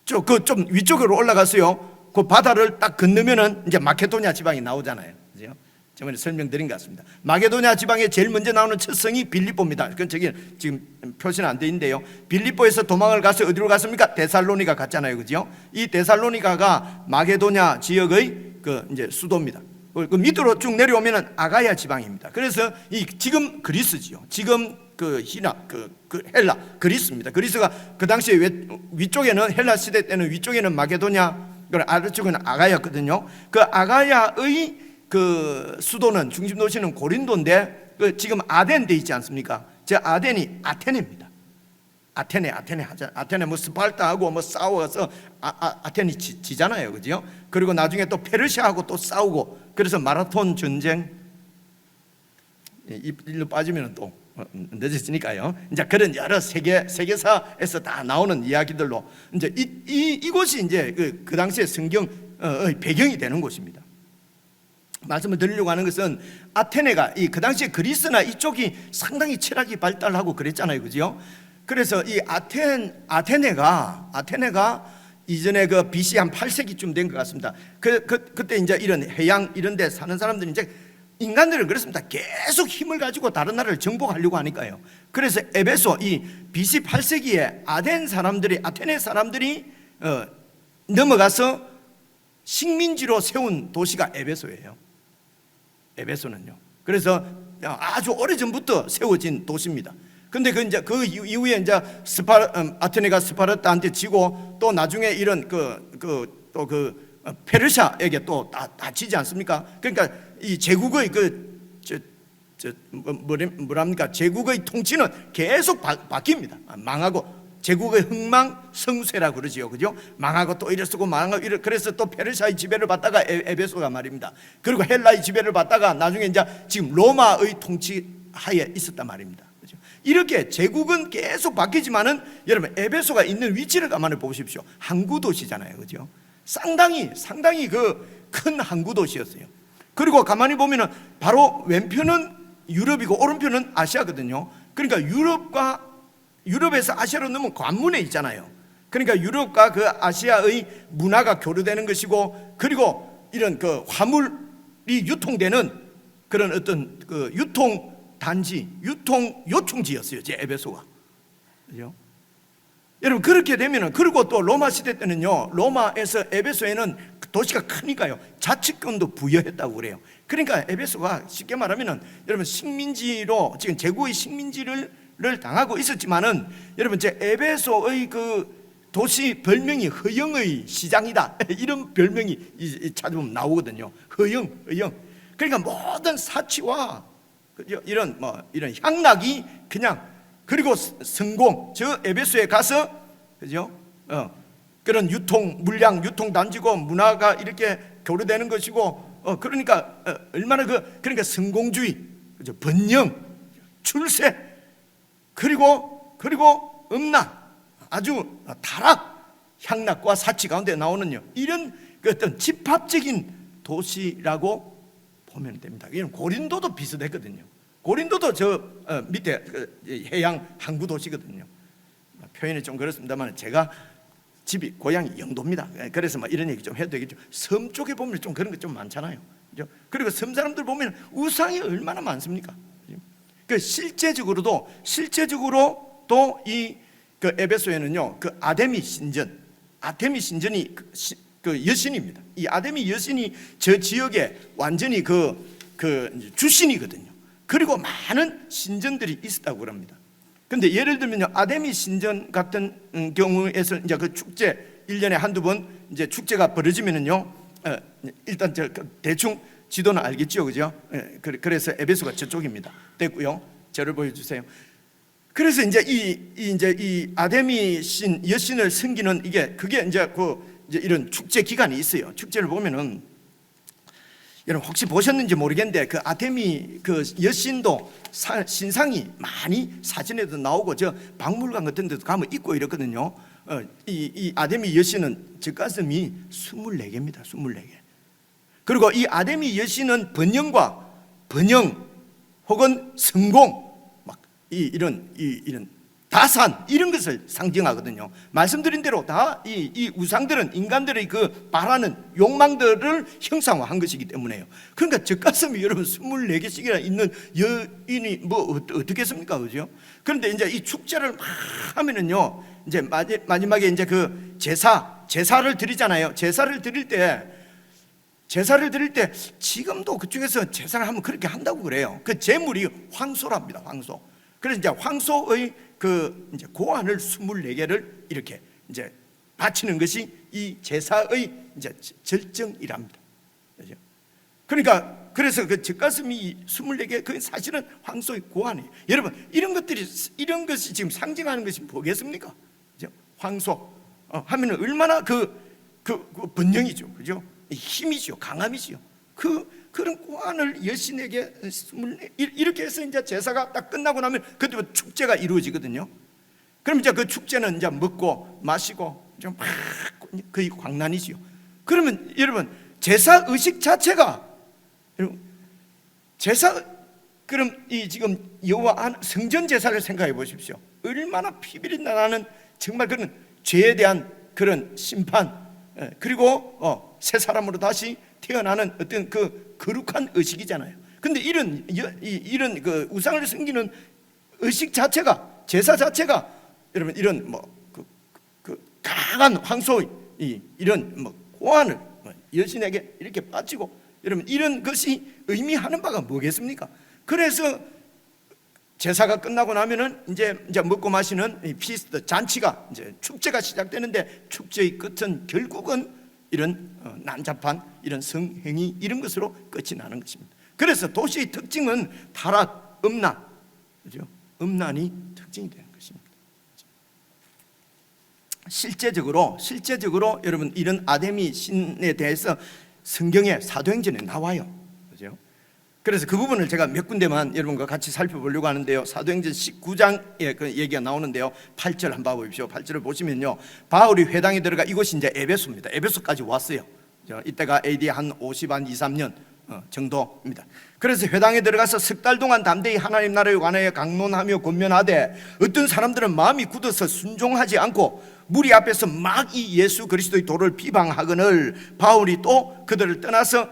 좀 위쪽으로 올라가서요, 그 바다를 딱 건너면은 이제 마케도니아 지방이 나오잖아요, 그죠? 저번에 설명드린 것 같습니다. 마케도니아 지방에 제일 먼저 나오는 첫 성이 빌립보입니다. 그건 저기 지금 표시는 안 돼 있는데요. 빌립보에서 도망을 가서 어디로 갔습니까? 데살로니가 갔잖아요, 그죠? 이 데살로니가가 마케도니아 지역의 그 이제 수도입니다. 그 밑으로 쭉 내려오면은 아가야 지방입니다. 그래서 이 지금 그리스지요. 지금 그 헬라 그리스입니다. 그리스가 그 당시에 위쪽에는 헬라 시대 때는 위쪽에는 마게도냐, 아래쪽에는 아가야거든요. 그 아가야의 그 수도는 중심 도시는 고린도인데 그 지금 아덴 돼 있지 않습니까? 저 아덴이 아테네입니다. 아테네 뭐 스파르타하고 뭐 싸워서 아테네 지잖아요, 그죠? 그리고 나중에 또 페르시아하고 또 싸우고 그래서 마라톤 전쟁 일로 빠지면 또 늦어지니까요. 이제 그런 여러 세계사에서 다 나오는 이야기들로 이제 이곳이 이제 그 당시에 성경의 배경이 되는 곳입니다. 말씀을 드리려고 하는 것은 아테네가 그 당시에 그리스나 이쪽이 상당히 철학이 발달하고 그랬잖아요, 그죠? 그래서 이 아테네가 이전에 그 BC 한 8세기쯤 된 것 같습니다. 그때 이제 이런 해양 이런 데 사는 사람들이 이제 인간들은 그렇습니다. 계속 힘을 가지고 다른 나라를 정복하려고 하니까요. 그래서 에베소 이 BC 8세기에 아테네 사람들이 넘어가서 식민지로 세운 도시가 에베소예요. 에베소는요. 그래서 아주 오래전부터 세워진 도시입니다. 근데 그 이후에 이제 아테네가 스파르타한테 지고 또 나중에 이런 페르시아에게 또 다 지지 않습니까? 그러니까 이 제국의 뭐랍니까? 제국의 통치는 계속 바뀝니다. 망하고 제국의 흥망성쇠라 그러지요, 그죠? 망하고 또 이래 쓰고 망하고 이래. 그래서 또 페르시아의 지배를 받다가 에베소가 말입니다. 그리고 헬라의 지배를 받다가 나중에 이제 지금 로마의 통치 하에 있었단 말입니다. 그죠? 이렇게 제국은 계속 바뀌지만은 여러분 에베소가 있는 위치를 가만히 보십시오. 항구 도시잖아요, 그죠? 상당히 그 큰 항구 도시였어요. 그리고 가만히 보면은 바로 왼편은 유럽이고 오른편은 아시아거든요. 그러니까 유럽에서 아시아로 넘으면 관문에 있잖아요. 그러니까 유럽과 그 아시아의 문화가 교류되는 것이고, 그리고 이런 그 화물이 유통되는 그런 어떤 그 유통 단지, 유통 요충지였어요, 제 에베소가. 그죠? 여러분 그렇게 되면은, 그리고 또 로마 시대 때는요, 로마에서 에베소에는 도시가 크니까요 자치권도 부여했다고 그래요. 그러니까 에베소가 쉽게 말하면은 여러분 식민지로, 지금 제국의 식민지를 당하고 있었지만은, 여러분 제 에베소의 그 도시 별명이 허영의 시장이다 이런 별명이 찾아보면 나오거든요. 허영. 그러니까 모든 사치와 이런 이런 향락이 그냥, 그리고 성공, 저 에베소에 가서, 그죠? 그런 유통 유통 단지고 문화가 이렇게 교류되는 것이고, 그러니까 얼마나 그러니까 성공주의, 그죠? 번영, 출세, 그리고 음란, 아주 타락, 향락과 사치 가운데 나오는요 이런 어떤 집합적인 도시라고 보면 됩니다. 이건 고린도도 비슷했거든요. 고린도도 저 밑에 해양 항구 도시거든요. 표현이 좀 그렇습니다만 제가 집이 고향이 영도입니다. 그래서 이런 얘기 좀 해도 되겠죠. 섬 쪽에 보면 좀 그런 게 좀 많잖아요. 그죠? 그리고 섬 사람들 보면 우상이 얼마나 많습니까? 그 실제적으로 또 이 그 에베소에는요 그 아데미 신전이 그 여신입니다. 이 아데미 여신이 저 지역에 완전히 그 주신이거든요. 그리고 많은 신전들이 있었다고 그럽니다. 근데 예를 들면요, 아데미 신전 같은 경우에서 이제 그 축제 1년에 한두 번 이제 축제가 벌어지면은요, 일단 저 대충 지도는 알겠죠, 그죠? 그래서 에베소가 저쪽입니다. 됐고요. 저를 보여주세요. 그래서 이제 이 아데미 여신을 섬기는 그게 이제 이제 이런 축제 기간이 있어요. 축제를 보면은 여러분 혹시 보셨는지 모르겠는데 그 아데미 그 여신도 신상이 많이 사진에도 나오고 저 박물관 같은 데도 가면 있고 이렇거든요. 이 아데미 여신은 젖가슴이 24개입니다. 24개. 그리고 이 아데미 여신은 번영 혹은 성공, 이런 다산 이런 것을 상징하거든요. 말씀드린 대로 다 이 우상들은 인간들의 그 바라는 욕망들을 형상화한 것이기 때문에요. 그러니까 젖가슴이 여러분 24개씩이나 있는 여인이 어떻겠습니까, 그죠? 그런데 이제 이 축제를 막 하면은요, 이제 마지막에 이제 그 제사를 드리잖아요. 제사를 드릴 때 지금도 그쪽에서 제사를 하면 그렇게 한다고 그래요. 그 제물이 황소랍니다. 황소. 그래서 이제 황소의 이제 고환을 24개를 이렇게 이제 바치는 것이 이 제사의 이제 절정이랍니다. 그죠? 그러니까 그래서 그 젖가슴이 24개 그 사실은 황소의 고환이에요. 여러분 이런 것이 지금 상징하는 것이 뭐겠습니까? 그죠? 황소 하면은 얼마나 그 번영이죠, 그죠? 힘이죠, 강함이죠. 그런 고안을 여신에게 이렇게 해서 이제 제사가 딱 끝나고 나면 그때 축제가 이루어지거든요. 그럼 이제 그 축제는 이제 먹고 마시고 좀 막 거의 광란이지요. 그러면 여러분 제사 의식 자체가 그럼 이 지금 여호와 성전 제사를 생각해 보십시오. 얼마나 피비린내 나는 정말 그런 죄에 대한 그런 심판, 그리고 새 사람으로 다시 태어나는 어떤 그 거룩한 의식이잖아요. 근데 이런 그 우상을 섬기는 의식 자체가, 제사 자체가 여러분 이런 그 강한 황소의 이런 고환을 여신에게 이렇게 바치고, 여러분 이런 것이 의미하는 바가 뭐겠습니까? 그래서 제사가 끝나고 나면은 이제 먹고 마시는 피스트 잔치가 이제 축제가 시작되는데, 축제의 끝은 결국은 이런 난잡한 이런 성행위 이런 것으로 끝이 나는 것입니다. 그래서 도시의 특징은 타락, 음란, 그죠? 음란이 특징이 되는 것입니다. 실제적으로 여러분 이런 아데미 신에 대해서 성경에 사도행전에 나와요. 그죠? 그래서 그 부분을 제가 몇 군데만 여러분과 같이 살펴보려고 하는데요. 사도행전 19장에 그 얘기가 나오는데요. 8절 한번 봐보십시오. 8절을 보시면요, 바울이 회당에 들어가, 이곳이 이제 에베소입니다. 에베소까지 왔어요. 이때가 AD 한 50한 2, 3년 정도입니다. 그래서 회당에 들어가서 석 달 동안 담대히 하나님 나라에 관하여 강론하며 권면하되 어떤 사람들은 마음이 굳어서 순종하지 않고 무리 앞에서 막 이 예수 그리스도의 도를 비방하거늘 바울이 또 그들을 떠나서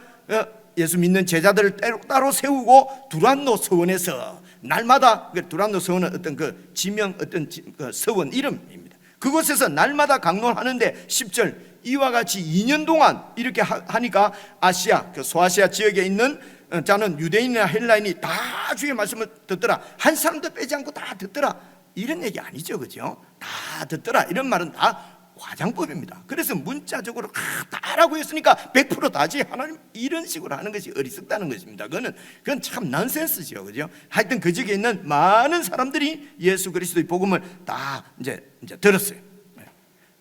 예수 믿는 제자들을 따로 세우고 두란노 서원에서 날마다, 두란노 서원은 어떤 그 지명, 어떤 그 서원 이름입니다. 그곳에서 날마다 강론하는데 10절, 이와 같이 2년 동안 이렇게 하니까 아시아, 그 소아시아 지역에 있는 자는 유대인이나 헬라인이 다 주의 말씀을 듣더라. 한 사람도 빼지 않고 다 듣더라. 이런 얘기 아니죠, 그죠? 다 듣더라. 이런 말은 다 과장법입니다. 그래서 문자적으로 다라고 했으니까 100% 다지 하나님, 이런 식으로 하는 것이 어리석다는 것입니다. 그건 참 넌센스죠, 그죠? 하여튼 그 지역에 있는 많은 사람들이 예수 그리스도의 복음을 다 이제 들었어요.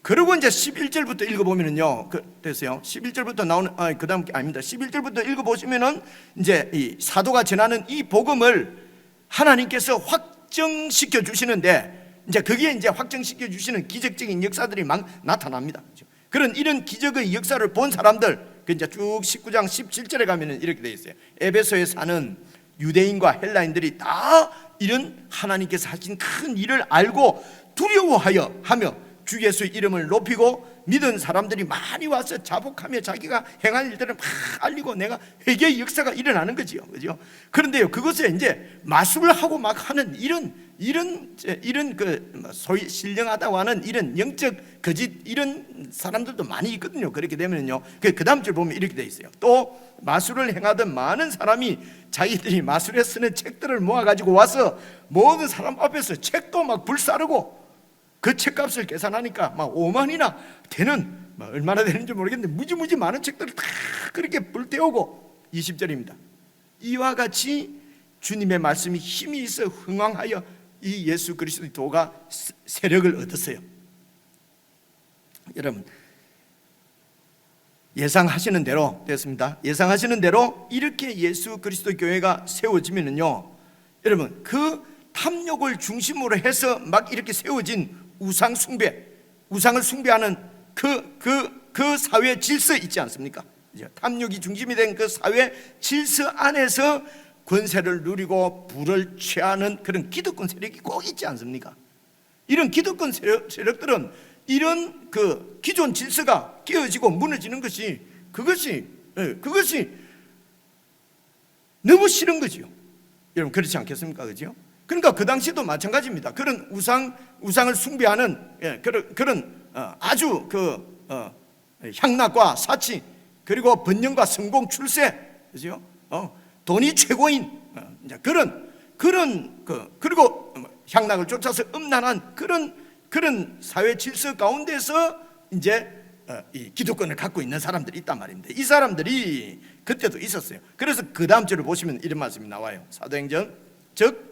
그리고 이제 11절부터 읽어보면은요, 됐어요. 11절부터 나오는, 그 다음 게 아닙니다. 11절부터 읽어보시면은 이제 이 사도가 전하는 이 복음을 하나님께서 확정시켜 주시는데, 이제 거기에 이제 확정시켜 주시는 기적적인 역사들이 막 나타납니다. 그런 이런 기적의 역사를 본 사람들, 그 이제 쭉 19장 17절에 가면은 이렇게 되어 있어요. 에베소에 사는 유대인과 헬라인들이 다 이런 하나님께서 하신 큰 일을 알고 두려워하여 하며 주 예수의 이름을 높이고 믿은 사람들이 많이 와서 자복하며 자기가 행한 일들을 막 알리고 내가 회개의 역사가 일어나는 거지요, 그죠? 그런데요, 그것에 이제 마술을 하고 막 하는 이런 그 소위 신령하다고 하는 이런 영적 거짓 이런 사람들도 많이 있거든요. 그렇게 되면요, 그 다음 줄 보면 이렇게 돼 있어요. 또 마술을 행하던 많은 사람이 자기들이 마술에 쓰는 책들을 모아가지고 와서 모든 사람 앞에서 책도 막 불사르고 그 책값을 계산하니까 막 5만이나 되는, 얼마나 되는지 모르겠는데 무지무지 많은 책들을 다 그렇게 불태우고, 20절입니다. 이와 같이 주님의 말씀이 힘이 있어 흥왕하여 이 예수 그리스도의 도가 세력을 얻었어요. 여러분, 예상하시는 대로 됐습니다. 예상하시는 대로 이렇게 예수 그리스도 교회가 세워지면은요, 여러분, 그 탐욕을 중심으로 해서 막 이렇게 세워진 우상 숭배, 우상을 숭배하는 그 사회 질서 있지 않습니까? 탐욕이 중심이 된 그 사회 질서 안에서 권세를 누리고 부를 취하는 그런 기득권 세력이 꼭 있지 않습니까? 이런 기득권 세력들은 이런 그 기존 질서가 깨어지고 무너지는 것이 그것이 너무 싫은 거지요. 여러분, 그렇지 않겠습니까? 그죠? 그러니까 그 당시도 마찬가지입니다. 그런 우상을 숭배하는 그런 아주 향락과 사치, 그리고 번영과 성공, 출세, 그죠? 돈이 최고인 그리고 향락을 쫓아서 음란한 그런 사회 질서 가운데서 이제 이 기득권을 갖고 있는 사람들이 있단 말입니다. 이 사람들이 그때도 있었어요. 그래서 그 다음 절을 보시면 이런 말씀이 나와요. 사도행전 즉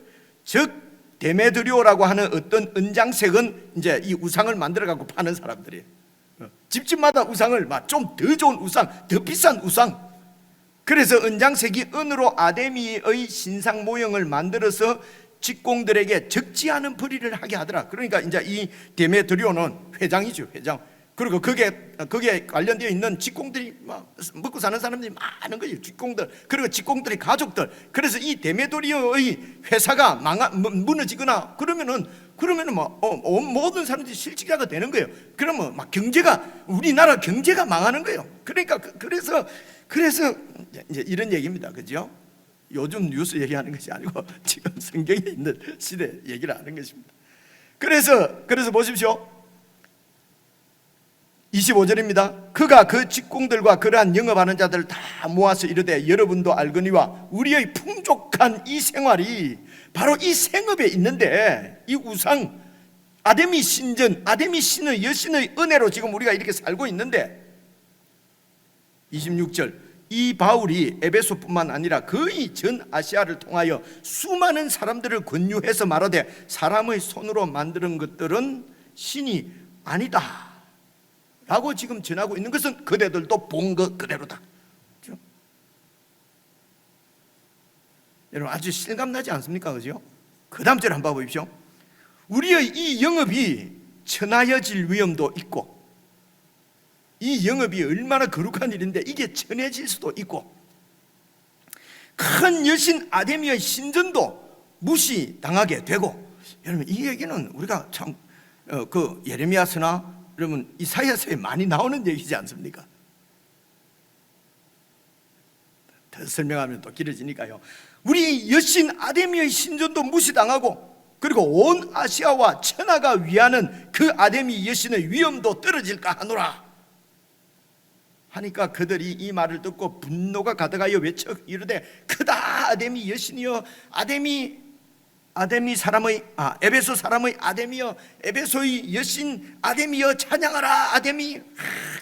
데메드리오라고 하는 어떤 은장색은 이제 이 우상을 만들어 갖고 파는 사람들이에요. 집집마다 우상을 막 좀 더 좋은 우상, 더 비싼 우상. 그래서 은장색이 은으로 아데미의 신상 모형을 만들어서 직공들에게 적지 않은 벌이를 하게 하더라. 그러니까 이제 이 데메드리오는 회장이죠, 회장. 그리고 거기에 관련되어 있는 직공들이 막 먹고 사는 사람들이 많은 거예요. 직공들, 그리고 직공들의 가족들. 그래서 이 데메드리오의 회사가 무너지거나 그러면은 모든 사람들이 실직자가 되는 거예요. 그러면 막 우리나라 경제가 망하는 거예요. 그러니까 그래서 이제 이런 얘기입니다, 그죠? 요즘 뉴스 얘기하는 것이 아니고 지금 성경에 있는 시대 얘기를 하는 것입니다. 그래서 보십시오. 25절입니다. 그가 그 직공들과 그러한 영업하는 자들을 다 모아서 이르되 여러분도 알거니와 우리의 풍족한 이 생활이 바로 이 생업에 있는데, 이 우상 아데미 신전, 아데미 신의 여신의 은혜로 지금 우리가 이렇게 살고 있는데, 26절 이 바울이 에베소뿐만 아니라 거의 전 아시아를 통하여 수많은 사람들을 권유해서 말하되 사람의 손으로 만드는 것들은 신이 아니다 라고 지금 전하고 있는 것은 그대들도 본 것 그대로다. 그렇죠? 여러분 아주 실감나지 않습니까? 그죠? 그 다음 절 한번 보십시오. 우리의 이 영업이 천하여질 위험도 있고, 이 영업이 얼마나 거룩한 일인데 이게 천해질 수도 있고, 큰 여신 아데미의 신전도 무시당하게 되고. 여러분 이 얘기는 우리가 참 그 예레미야서나 여러분 이사야서에 많이 나오는 얘기지 않습니까? 더 설명하면 또 길어지니까요. 우리 여신 아데미의 신전도 무시당하고, 그리고 온 아시아와 천하가 위하는 그 아데미 여신의 위엄도 떨어질까 하노라 하니까 그들이 이 말을 듣고 분노가 가득하여 외쳐 이르되 크다 아데미 여신이여, 에베소 사람의 아데미여, 에베소의 여신 아데미여 찬양하라 아데미.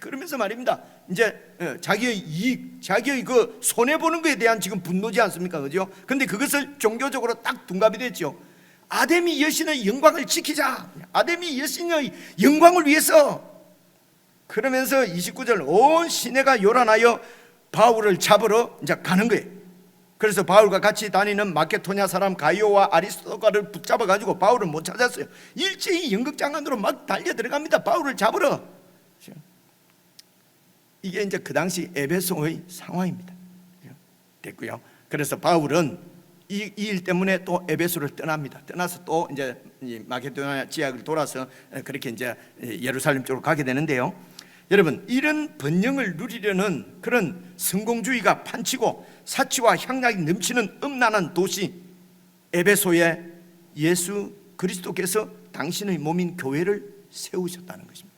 그러면서 말입니다. 이제 자기의 이익, 자기의 그 손해 보는 것에 대한 지금 분노지 않습니까? 그죠? 근데 그것을 종교적으로 딱 둔갑이 됐죠. 아데미 여신의 영광을 지키자, 아데미 여신의 영광을 위해서. 그러면서 29절 온 시내가 요란하여 바울을 잡으러 이제 가는 거예요. 그래서 바울과 같이 다니는 마케도냐 사람 가이오와 아리스토가를 붙잡아 가지고 바울을 못 찾았어요. 일제히 연극장 안으로 막 달려 들어갑니다. 바울을 잡으러. 이게 이제 그 당시 에베소의 상황입니다. 됐고요. 그래서 바울은 이 일 때문에 또 에베소를 떠납니다. 떠나서 또 이제 마케도냐 지역을 돌아서 그렇게 이제 예루살렘 쪽으로 가게 되는데요. 여러분 이런 번영을 누리려는 그런 성공주의가 판치고 사치와 향락이 넘치는 음란한 도시 에베소에 예수 그리스도께서 당신의 몸인 교회를 세우셨다는 것입니다.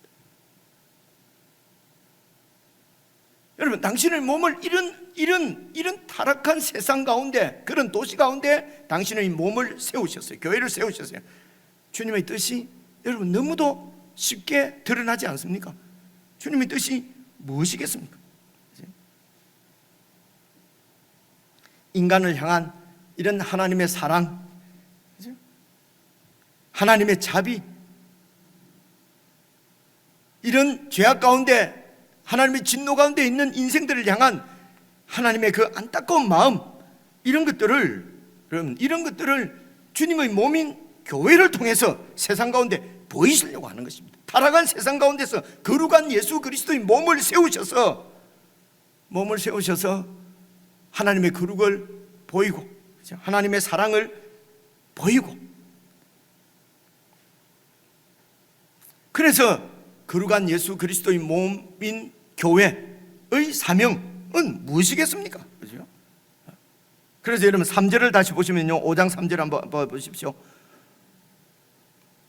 여러분 당신의 몸을 이런 타락한 세상 가운데, 그런 도시 가운데 당신의 몸을 세우셨어요. 교회를 세우셨어요. 주님의 뜻이 여러분 너무도 쉽게 드러나지 않습니까? 주님의 뜻이 무엇이겠습니까? 인간을 향한 이런 하나님의 사랑, 하나님의 자비, 이런 죄악 가운데 하나님의 진노 가운데 있는 인생들을 향한 하나님의 그 안타까운 마음, 이런 것들을 주님의 몸인 교회를 통해서 세상 가운데 보이시려고 하는 것입니다. 타락한 세상 가운데서 거룩한 예수 그리스도의 몸을 세우셔서 하나님의 거룩을 보이고 하나님의 사랑을 보이고, 그래서 거룩한 예수 그리스도의 몸인 교회의 사명은 무엇이겠습니까? 그렇죠? 그래서 여러분 3절을 다시 보시면요, 5장 3절 한번 보십시오.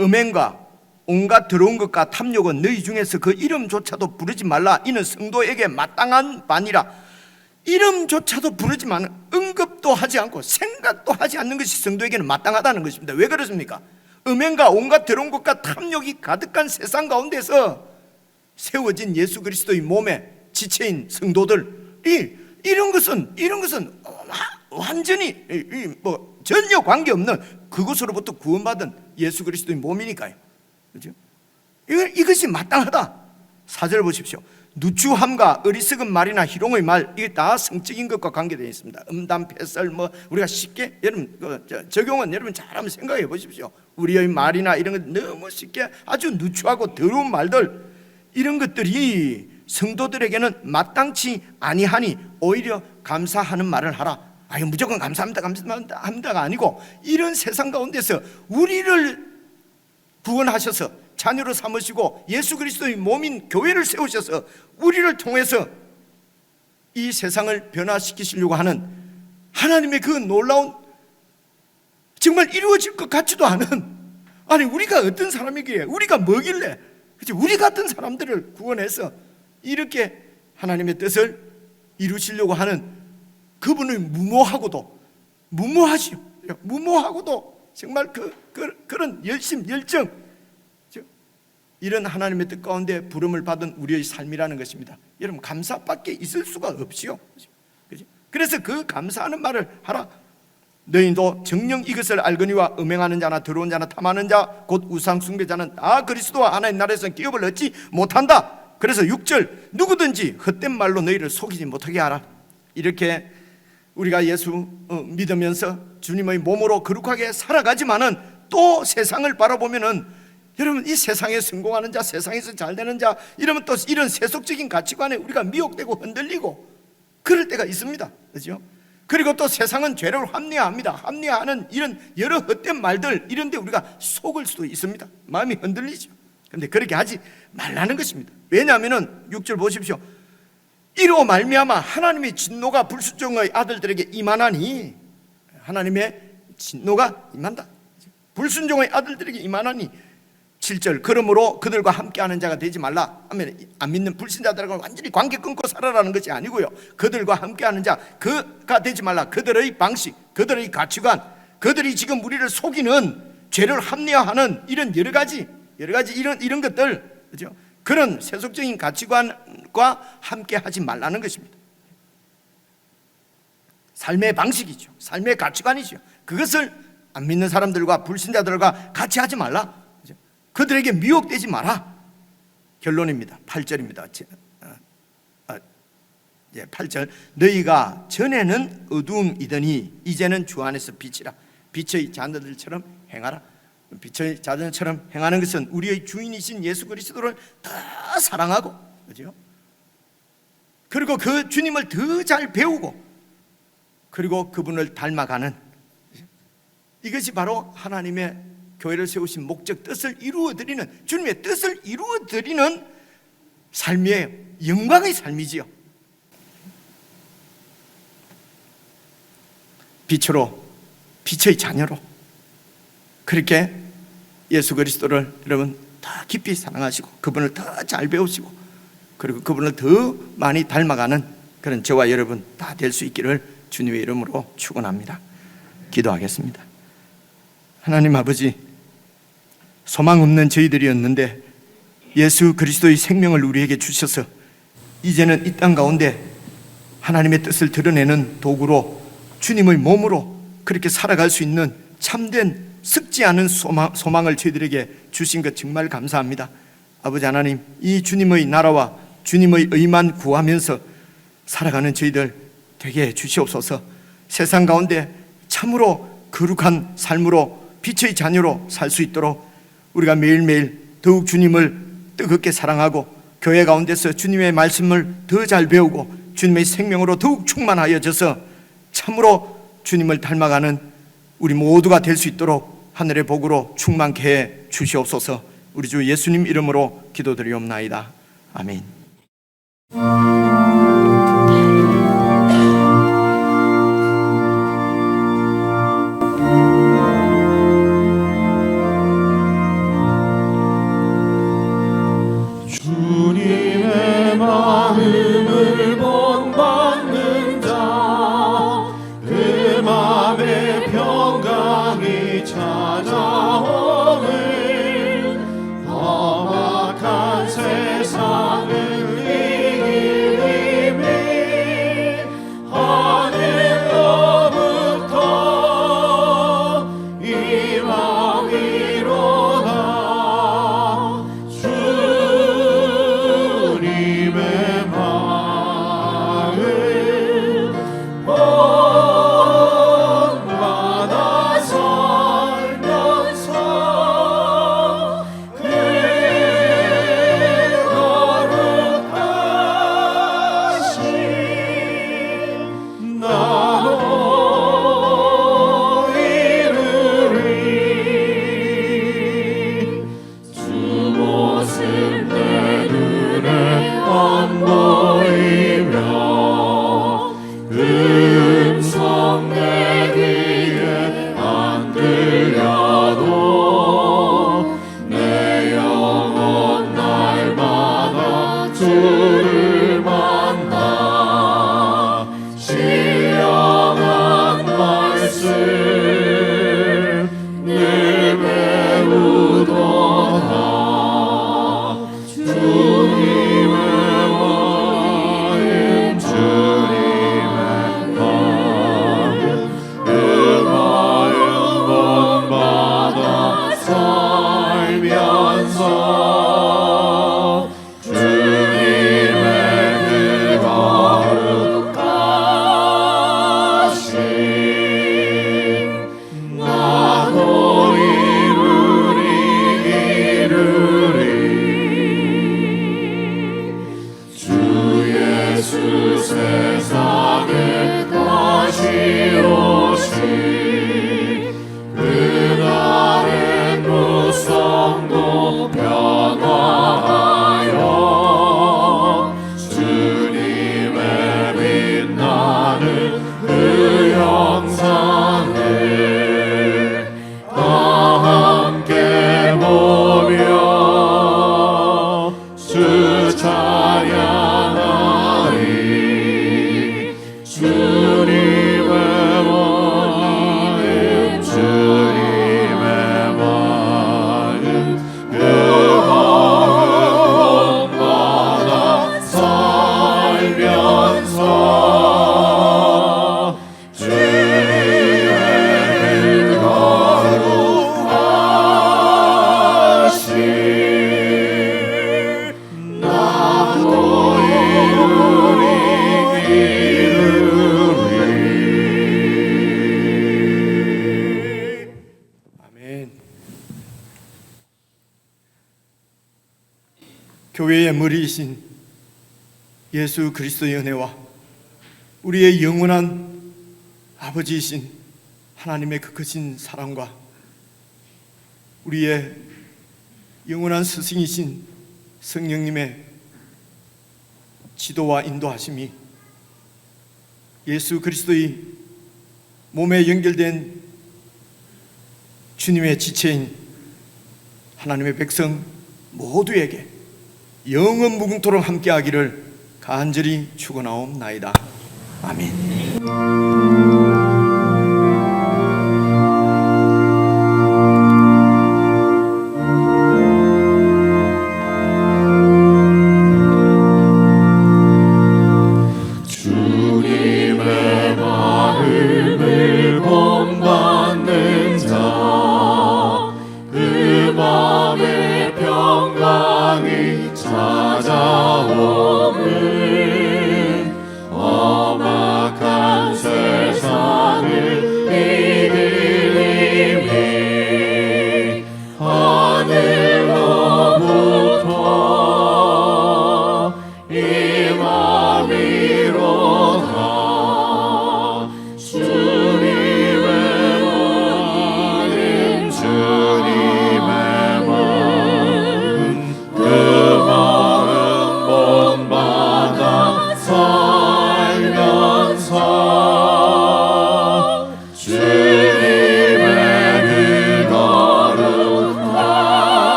음행과 온갖 더러운 것과 탐욕은 너희 중에서 그 이름조차도 부르지 말라. 이는 성도에게 마땅한 바니라. 이름조차도 부르지 말라. 언급도 하지 않고 생각도 하지 않는 것이 성도에게는 마땅하다는 것입니다. 왜 그렇습니까? 음행과 온갖 더러운 것과 탐욕이 가득한 세상 가운데서 세워진 예수 그리스도의 몸의 지체인 성도들이 이런 것은 완전히 전혀 관계없는 그것으로부터 구원받은 예수 그리스도의 몸이니까요. 그렇죠? 이것이 마땅하다. 4절 보십시오. 누추함과 어리석은 말이나 희롱의 말, 이게 다 성적인 것과 관계되어 있습니다. 음담, 패설, 우리가 쉽게 여러분 적용은 여러분 잘 한번 생각해 보십시오. 우리의 말이나 이런 것 너무 쉽게 아주 누추하고 더러운 말들, 이런 것들이 성도들에게는 마땅치 아니하니 오히려 감사하는 말을 하라. 무조건 감사합니다가 아니고, 이런 세상 가운데서 우리를 구원하셔서 자녀로 삼으시고 예수 그리스도의 몸인 교회를 세우셔서 우리를 통해서 이 세상을 변화시키시려고 하는 하나님의 그 놀라운, 정말 이루어질 것 같지도 않은, 우리가 어떤 사람이기에, 우리가 뭐길래 우리 같은 사람들을 구원해서 이렇게 하나님의 뜻을 이루시려고 하는 그분의 무모하고도 정말 그런 열심, 열정, 이런 하나님의 뜻 가운데 부름을 받은 우리의 삶이라는 것입니다. 여러분, 감사밖에 있을 수가 없지요. 그죠? 그래서 그 감사하는 말을 하라. 너희도 정녕 이것을 알거니와 음행하는 자나 더러운 자나 탐하는 자 곧 우상 숭배자는 다 그리스도와 하나님 나라에서는 기업을 얻지 못한다. 그래서 6절, 누구든지 헛된 말로 너희를 속이지 못하게 하라. 이렇게 우리가 예수 믿으면서 주님의 몸으로 거룩하게 살아가지만은 또 세상을 바라보면은, 여러분, 이 세상에 성공하는 자, 세상에서 잘 되는 자, 이러면 또 이런 세속적인 가치관에 우리가 미혹되고 흔들리고 그럴 때가 있습니다. 그렇죠? 그리고 또 세상은 죄를 합리화합니다. 합리화하는 이런 여러 헛된 말들, 이런 데 우리가 속을 수도 있습니다. 마음이 흔들리죠. 그런데 그렇게 하지 말라는 것입니다. 왜냐하면 6절 보십시오. 이로 말미암아 하나님의 진노가 불순종의 아들들에게 임하나니, 하나님의 진노가 임한다. 불순종의 아들들에게 임하나니. 7절, 그러므로 그들과 함께하는 자가 되지 말라 하면 안 믿는 불신자들과 완전히 관계 끊고 살아라는 것이 아니고요, 그들과 함께하는 자, 그가 되지 말라. 그들의 방식, 그들의 가치관, 그들이 지금 우리를 속이는, 죄를 합리화하는 이런 여러 가지 이런 것들, 그죠? 그런 세속적인 가치관과 함께하지 말라는 것입니다. 삶의 방식이죠. 삶의 가치관이죠. 그것을 안 믿는 사람들과 불신자들과 같이 하지 말라. 그들에게 미혹되지 마라. 결론입니다. 8절입니다. 8절, 너희가 전에는 어두움이더니 이제는 주 안에서 빛이라. 빛의 자녀들처럼 행하라. 빛의 자녀처럼 행하는 것은 우리의 주인이신 예수 그리스도를 더 사랑하고, 그죠? 그리고 그 주님을 더 잘 배우고, 그리고 그분을 닮아가는, 이것이 바로 하나님의 교회를 세우신 목적, 뜻을 이루어드리는, 주님의 뜻을 이루어드리는 삶이에요. 영광의 삶이지요. 빛으로, 빛의 자녀로, 그렇게 예수 그리스도를 여러분 더 깊이 사랑하시고 그분을 더 잘 배우시고 그리고 그분을 더 많이 닮아가는 그런 저와 여러분 다 될 수 있기를 주님의 이름으로 축원합니다. 기도하겠습니다. 하나님 아버지, 소망 없는 저희들이었는데 예수 그리스도의 생명을 우리에게 주셔서 이제는 이 땅 가운데 하나님의 뜻을 드러내는 도구로, 주님의 몸으로 그렇게 살아갈 수 있는 참된 썩지 않은 소망을 저희들에게 주신 것 정말 감사합니다. 아버지 하나님, 이 주님의 나라와 주님의 의만 구하면서 살아가는 저희들 되게 해 주시옵소서. 세상 가운데 참으로 거룩한 삶으로 빛의 자녀로 살 수 있도록 우리가 매일매일 더욱 주님을 뜨겁게 사랑하고 교회 가운데서 주님의 말씀을 더 잘 배우고 주님의 생명으로 더욱 충만하여져서 참으로 주님을 닮아가는 우리 모두가 될 수 있도록 하늘의 복으로 충만케 해 주시옵소서. 우리 주 예수님 이름으로 기도드리옵나이다. 아멘. 주님의 마음을 본받는 자, 그 맘에 평강이 찾아오는 험악한 세상을 이길 힘이 하늘로부터 임하리로다. 주님의 마음 본받아 살면서 그 거룩하신 나로 이르리. 주 모습 내 눈에 안 보이며 음성 내 귀에 안 들려도 내 영혼 날마다 주를 만나 신령한 말씀 늘 배우도다. 그 영상을 다 함께 보며 주 찬양하리. 주님의 마음, 주님의 마음, 그 마음마다 살면서 주님의 거룩하신 나도 이루리. 아멘. 교회의 머리이신 예수 그리스도의 은혜와 우리의 영원한 아버지이신 하나님의 그 크신 사랑과 우리의 영원한 스승이신 성령님의 지도와 인도하심이 예수 그리스도의 몸에 연결된 주님의 지체인 하나님의 백성 모두에게 영원 무궁토록 함께하기를 간절히 축원하옵나이다. 아멘.